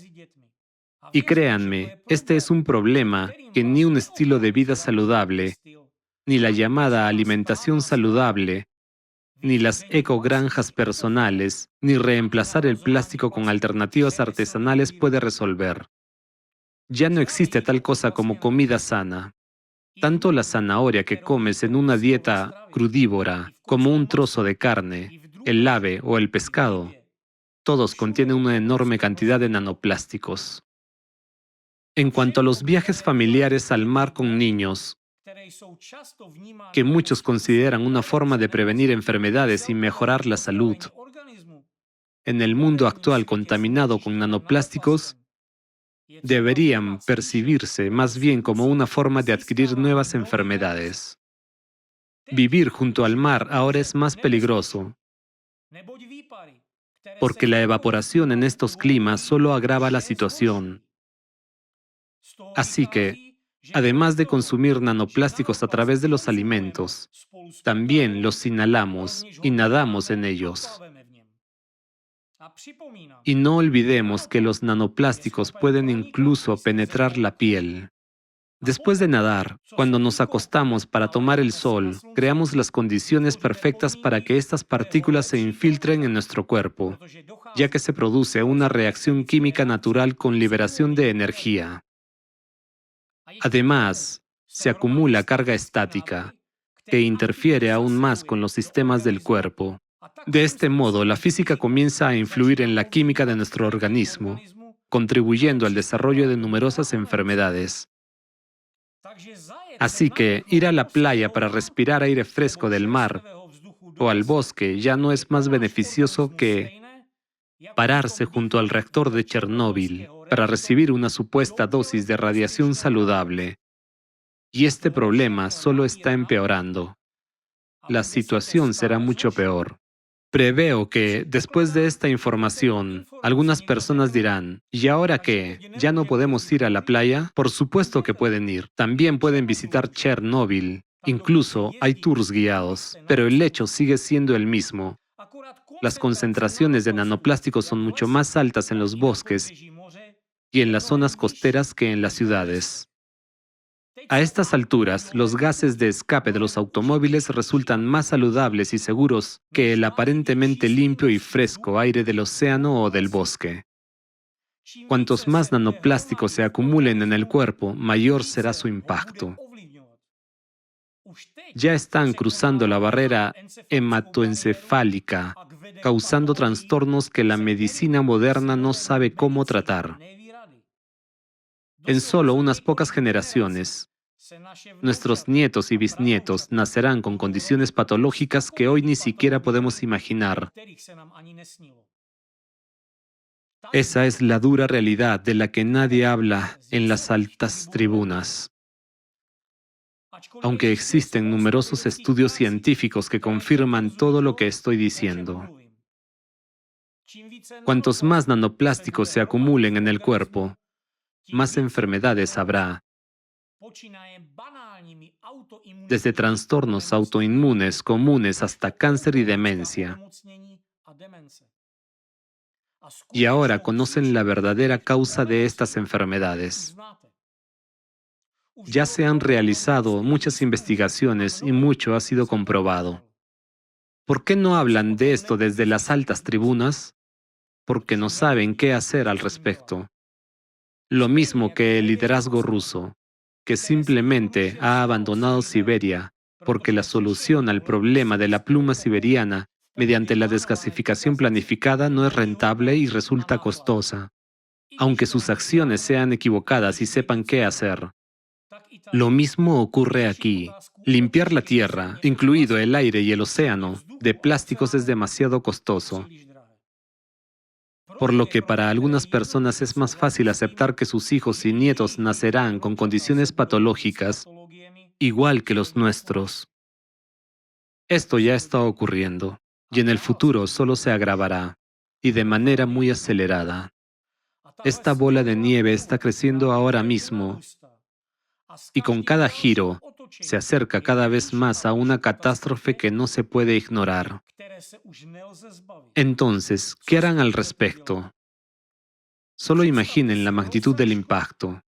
Y créanme, este es un problema que ni un estilo de vida saludable, ni la llamada alimentación saludable, ni las ecogranjas personales, ni reemplazar el plástico con alternativas artesanales puede resolver. Ya no existe tal cosa como comida sana. Tanto la zanahoria que comes en una dieta crudívora, como un trozo de carne, el ave o el pescado, todos contienen una enorme cantidad de nanoplásticos. En cuanto a los viajes familiares al mar con niños, que muchos consideran una forma de prevenir enfermedades y mejorar la salud, en el mundo actual contaminado con nanoplásticos, deberían percibirse más bien como una forma de adquirir nuevas enfermedades. Vivir junto al mar ahora es más peligroso, porque la evaporación en estos climas solo agrava la situación. Así que, además de consumir nanoplásticos a través de los alimentos, también los inhalamos y nadamos en ellos. Y no olvidemos que los nanoplásticos pueden incluso penetrar la piel. Después de nadar, cuando nos acostamos para tomar el sol, creamos las condiciones perfectas para que estas partículas se infiltren en nuestro cuerpo, ya que se produce una reacción química natural con liberación de energía. Además, se acumula carga estática, que interfiere aún más con los sistemas del cuerpo. De este modo, la física comienza a influir en la química de nuestro organismo, contribuyendo al desarrollo de numerosas enfermedades. Así que ir a la playa para respirar aire fresco del mar o al bosque ya no es más beneficioso que pararse junto al reactor de Chernóbil para recibir una supuesta dosis de radiación saludable. Y este problema solo está empeorando. La situación será mucho peor. Preveo que, después de esta información, algunas personas dirán, ¿y ahora qué? ¿Ya no podemos ir a la playa? Por supuesto que pueden ir. También pueden visitar Chernóbil. Incluso hay tours guiados. Pero el hecho sigue siendo el mismo. Las concentraciones de nanoplásticos son mucho más altas en los bosques y en las zonas costeras que en las ciudades. A estas alturas, los gases de escape de los automóviles resultan más saludables y seguros que el aparentemente limpio y fresco aire del océano o del bosque. Cuantos más nanoplásticos se acumulen en el cuerpo, mayor será su impacto. Ya están cruzando la barrera hematoencefálica, causando trastornos que la medicina moderna no sabe cómo tratar. En solo unas pocas generaciones, nuestros nietos y bisnietos nacerán con condiciones patológicas que hoy ni siquiera podemos imaginar. Esa es la dura realidad de la que nadie habla en las altas tribunas. Aunque existen numerosos estudios científicos que confirman todo lo que estoy diciendo. Cuantos más nanoplásticos se acumulen en el cuerpo, más enfermedades habrá, desde trastornos autoinmunes comunes hasta cáncer y demencia. Y ahora conocen la verdadera causa de estas enfermedades. Ya se han realizado muchas investigaciones y mucho ha sido comprobado. ¿Por qué no hablan de esto desde las altas tribunas? Porque no saben qué hacer al respecto. Lo mismo que el liderazgo ruso, que simplemente ha abandonado Siberia porque la solución al problema de la pluma siberiana mediante la desgasificación planificada no es rentable y resulta costosa, aunque sus acciones sean equivocadas y sepan qué hacer. Lo mismo ocurre aquí. Limpiar la tierra, incluido el aire y el océano, de plásticos es demasiado costoso. Por lo que para algunas personas es más fácil aceptar que sus hijos y nietos nacerán con condiciones patológicas, igual que los nuestros. Esto ya está ocurriendo, y en el futuro solo se agravará, y de manera muy acelerada. Esta bola de nieve está creciendo ahora mismo, y con cada giro, se acerca cada vez más a una catástrofe que no se puede ignorar. Entonces, ¿qué harán al respecto? Solo imaginen la magnitud del impacto.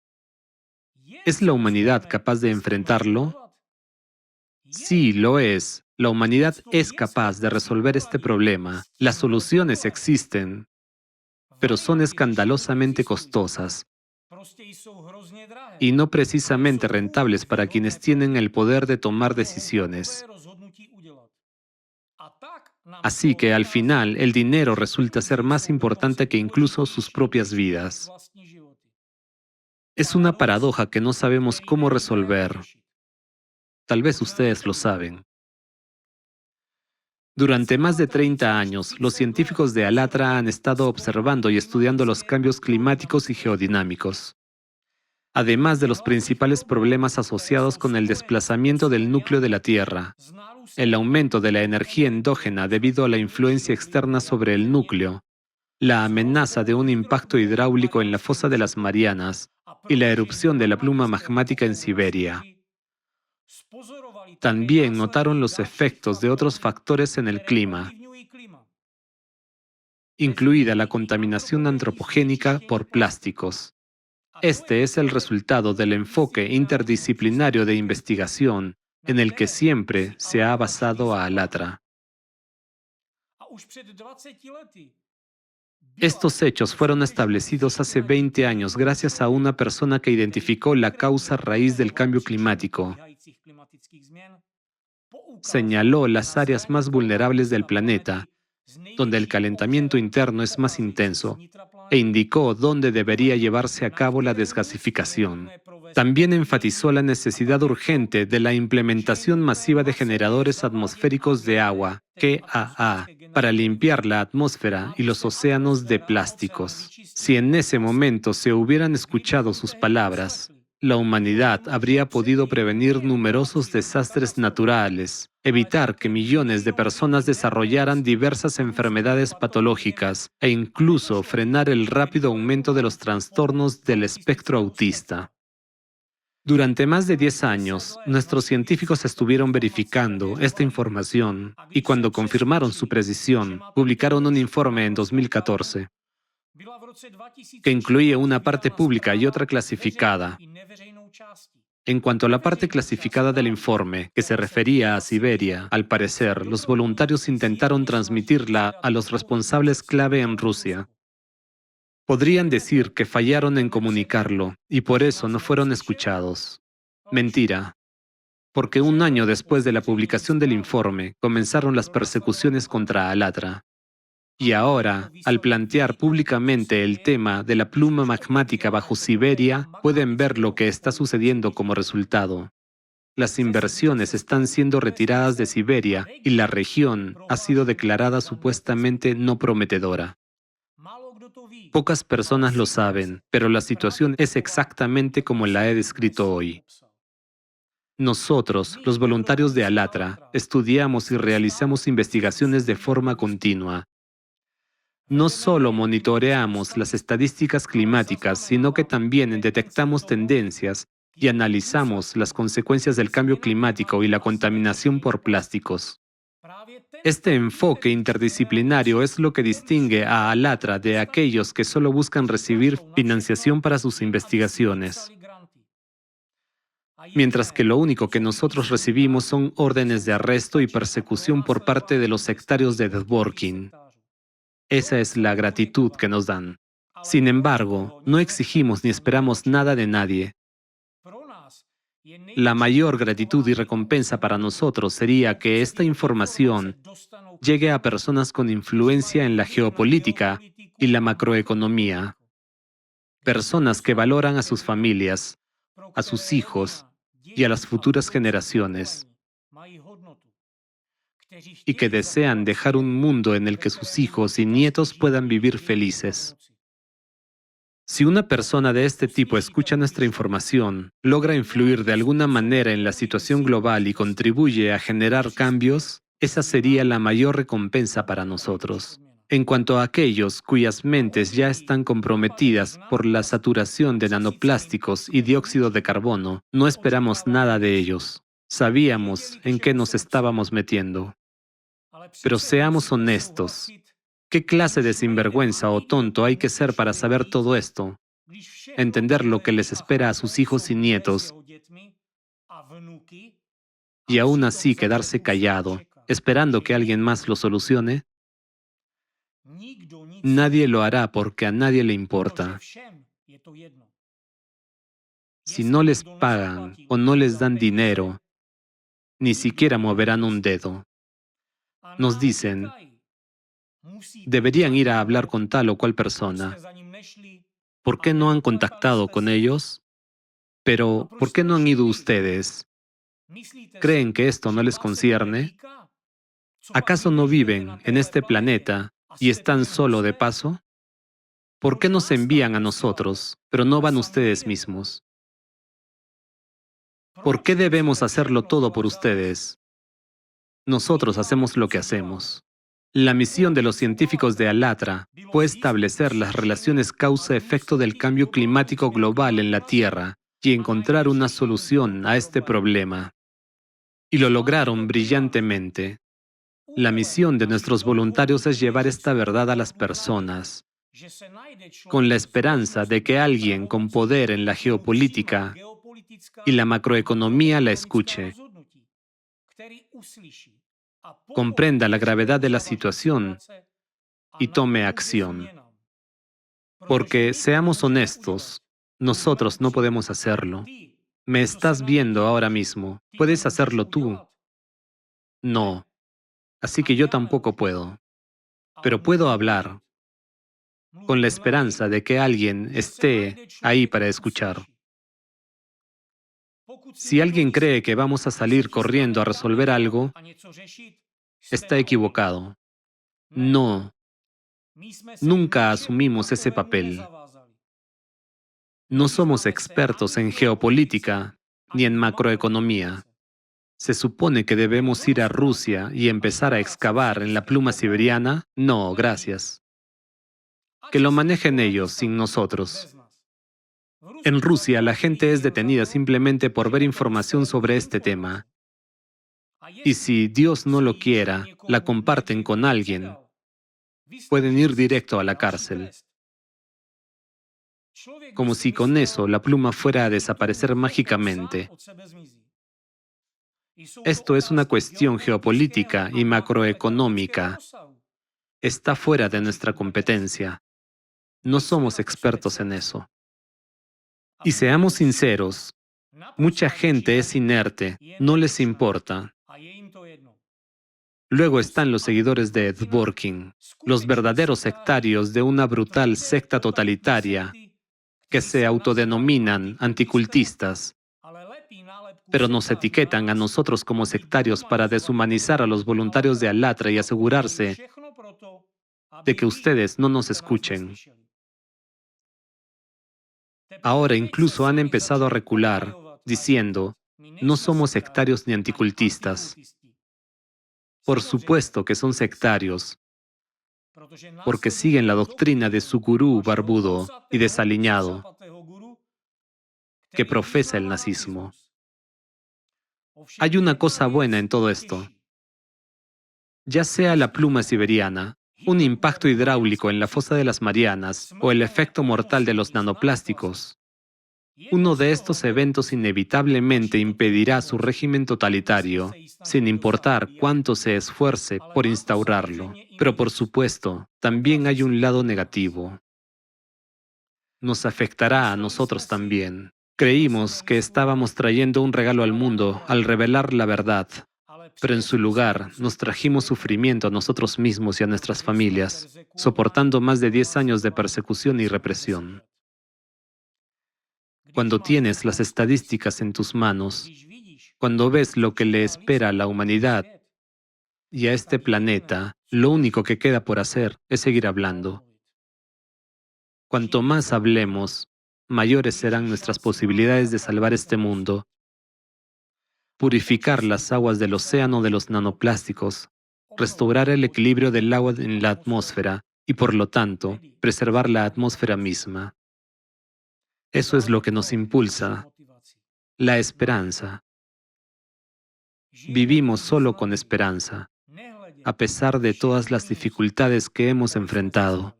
¿Es la humanidad capaz de enfrentarlo? Sí, lo es. La humanidad es capaz de resolver este problema. Las soluciones existen, pero son escandalosamente costosas y no precisamente rentables para quienes tienen el poder de tomar decisiones. Así que al final el dinero resulta ser más importante que incluso sus propias vidas. Es una paradoja que no sabemos cómo resolver. Tal vez ustedes lo saben. Durante más de 30 años, los científicos de Alatra han estado observando y estudiando los cambios climáticos y geodinámicos, además de los principales problemas asociados con el desplazamiento del núcleo de la Tierra, el aumento de la energía endógena debido a la influencia externa sobre el núcleo, la amenaza de un impacto hidráulico en la fosa de las Marianas y la erupción de la pluma magmática en Siberia. También notaron los efectos de otros factores en el clima, incluida la contaminación antropogénica por plásticos. Este es el resultado del enfoque interdisciplinario de investigación en el que siempre se ha basado a Alatra. Estos hechos fueron establecidos hace 20 años gracias a una persona que identificó la causa raíz del cambio climático. Señaló las áreas más vulnerables del planeta, donde el calentamiento interno es más intenso, e indicó dónde debería llevarse a cabo la desgasificación. También enfatizó la necesidad urgente de la implementación masiva de generadores atmosféricos de agua, GAA, para limpiar la atmósfera y los océanos de plásticos. Si en ese momento se hubieran escuchado sus palabras, la humanidad habría podido prevenir numerosos desastres naturales, evitar que millones de personas desarrollaran diversas enfermedades patológicas e incluso frenar el rápido aumento de los trastornos del espectro autista. Durante más de 10 años, nuestros científicos estuvieron verificando esta información y cuando confirmaron su precisión, publicaron un informe en 2014 que incluía una parte pública y otra clasificada. En cuanto a la parte clasificada del informe, que se refería a Siberia, al parecer, los voluntarios intentaron transmitirla a los responsables clave en Rusia. Podrían decir que fallaron en comunicarlo y por eso no fueron escuchados. Mentira, porque un año después de la publicación del informe comenzaron las persecuciones contra Alatra. Y ahora, al plantear públicamente el tema de la pluma magmática bajo Siberia, pueden ver lo que está sucediendo como resultado. Las inversiones están siendo retiradas de Siberia y la región ha sido declarada supuestamente no prometedora. Pocas personas lo saben, pero la situación es exactamente como la he descrito hoy. Nosotros, los voluntarios de Alatra, estudiamos y realizamos investigaciones de forma continua. No solo monitoreamos las estadísticas climáticas, sino que también detectamos tendencias y analizamos las consecuencias del cambio climático y la contaminación por plásticos. Este enfoque interdisciplinario es lo que distingue a Alatra de aquellos que solo buscan recibir financiación para sus investigaciones, mientras que lo único que nosotros recibimos son órdenes de arresto y persecución por parte de los sectarios de Dworkin. Esa es la gratitud que nos dan. Sin embargo, no exigimos ni esperamos nada de nadie. La mayor gratitud y recompensa para nosotros sería que esta información llegue a personas con influencia en la geopolítica y la macroeconomía, personas que valoran a sus familias, a sus hijos y a las futuras generaciones, y que desean dejar un mundo en el que sus hijos y nietos puedan vivir felices. Si una persona de este tipo escucha nuestra información, logra influir de alguna manera en la situación global y contribuye a generar cambios, esa sería la mayor recompensa para nosotros. En cuanto a aquellos cuyas mentes ya están comprometidas por la saturación de nanoplásticos y dióxido de carbono, no esperamos nada de ellos. Sabíamos en qué nos estábamos metiendo. Pero seamos honestos. ¿Qué clase de sinvergüenza o tonto hay que ser para saber todo esto? Entender lo que les espera a sus hijos y nietos y aún así quedarse callado, esperando que alguien más lo solucione. Nadie lo hará porque a nadie le importa. Si no les pagan o no les dan dinero, ni siquiera moverán un dedo. Nos dicen, deberían ir a hablar con tal o cual persona. ¿Por qué no han contactado con ellos? Pero, ¿por qué no han ido ustedes? ¿Creen que esto no les concierne? ¿Acaso no viven en este planeta y están solo de paso? ¿Por qué nos envían a nosotros, pero no van ustedes mismos? ¿Por qué debemos hacerlo todo por ustedes? Nosotros hacemos lo que hacemos. La misión de los científicos de Alatra fue establecer las relaciones causa-efecto del cambio climático global en la Tierra y encontrar una solución a este problema. Y lo lograron brillantemente. La misión de nuestros voluntarios es llevar esta verdad a las personas, con la esperanza de que alguien con poder en la geopolítica y la macroeconomía la escuche, comprenda la gravedad de la situación y tome acción. Porque, seamos honestos, nosotros no podemos hacerlo. Me estás viendo ahora mismo. ¿Puedes hacerlo tú? No. Así que yo tampoco puedo. Pero puedo hablar, con la esperanza de que alguien esté ahí para escuchar. Si alguien cree que vamos a salir corriendo a resolver algo, está equivocado. No, nunca asumimos ese papel. No somos expertos en geopolítica ni en macroeconomía. ¿Se supone que debemos ir a Rusia y empezar a excavar en la pluma siberiana? No, gracias. Que lo manejen ellos, sin nosotros. En Rusia, la gente es detenida simplemente por ver información sobre este tema. Y si Dios no lo quiera, la comparten con alguien, pueden ir directo a la cárcel. Como si con eso la pluma fuera a desaparecer mágicamente. Esto es una cuestión geopolítica y macroeconómica. Está fuera de nuestra competencia. No somos expertos en eso. Y seamos sinceros, mucha gente es inerte, no les importa. Luego están los seguidores de Dworkin, los verdaderos sectarios de una brutal secta totalitaria que se autodenominan anticultistas, pero nos etiquetan a nosotros como sectarios para deshumanizar a los voluntarios de Alatra y asegurarse de que ustedes no nos escuchen. Ahora incluso han empezado a recular, diciendo, no somos sectarios ni anticultistas. Por supuesto que son sectarios, porque siguen la doctrina de su gurú barbudo y desaliñado, que profesa el nazismo. Hay una cosa buena en todo esto. Ya sea la pluma siberiana, un impacto hidráulico en la fosa de las Marianas o el efecto mortal de los nanoplásticos, uno de estos eventos inevitablemente impedirá su régimen totalitario, sin importar cuánto se esfuerce por instaurarlo. Pero por supuesto, también hay un lado negativo. Nos afectará a nosotros también. Creímos que estábamos trayendo un regalo al mundo al revelar la verdad, pero en su lugar nos trajimos sufrimiento a nosotros mismos y a nuestras familias, soportando más de 10 años de persecución y represión. Cuando tienes las estadísticas en tus manos, cuando ves lo que le espera a la humanidad y a este planeta, lo único que queda por hacer es seguir hablando. Cuanto más hablemos, mayores serán nuestras posibilidades de salvar este mundo, purificar las aguas del océano de los nanoplásticos, restaurar el equilibrio del agua en la atmósfera y, por lo tanto, preservar la atmósfera misma. Eso es lo que nos impulsa, la esperanza. Vivimos solo con esperanza, a pesar de todas las dificultades que hemos enfrentado.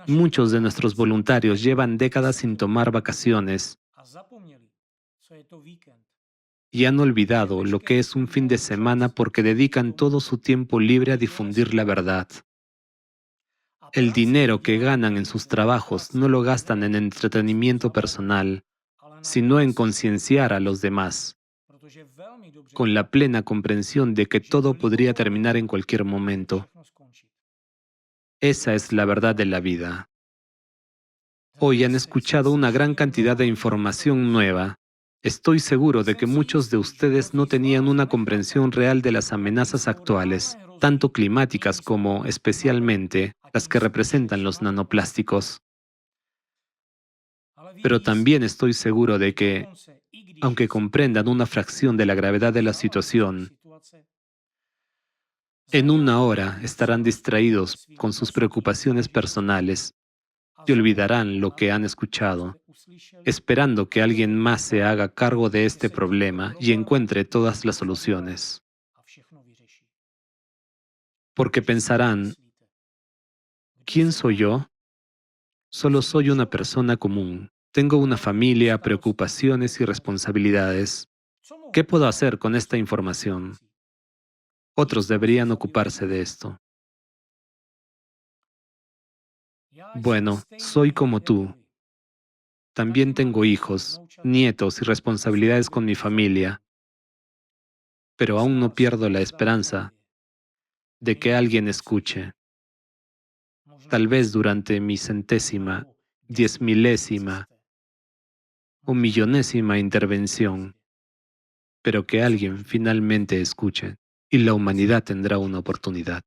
Muchos de nuestros voluntarios llevan décadas sin tomar vacaciones y han olvidado lo que es un fin de semana porque dedican todo su tiempo libre a difundir la verdad. El dinero que ganan en sus trabajos no lo gastan en entretenimiento personal, sino en concienciar a los demás, con la plena comprensión de que todo podría terminar en cualquier momento. Esa es la verdad de la vida. Hoy han escuchado una gran cantidad de información nueva. Estoy seguro de que muchos de ustedes no tenían una comprensión real de las amenazas actuales, tanto climáticas como, especialmente, las que representan los nanoplásticos. Pero también estoy seguro de que, aunque comprendan una fracción de la gravedad de la situación, en una hora estarán distraídos con sus preocupaciones personales y olvidarán lo que han escuchado, esperando que alguien más se haga cargo de este problema y encuentre todas las soluciones. Porque pensarán, ¿quién soy yo? Solo soy una persona común. Tengo una familia, preocupaciones y responsabilidades. ¿Qué puedo hacer con esta información? Otros deberían ocuparse de esto. Bueno, soy como tú. También tengo hijos, nietos y responsabilidades con mi familia, pero aún no pierdo la esperanza de que alguien escuche. Tal vez durante mi centésima, 10.000ª o millonésima intervención, pero que alguien finalmente escuche y la humanidad tendrá una oportunidad.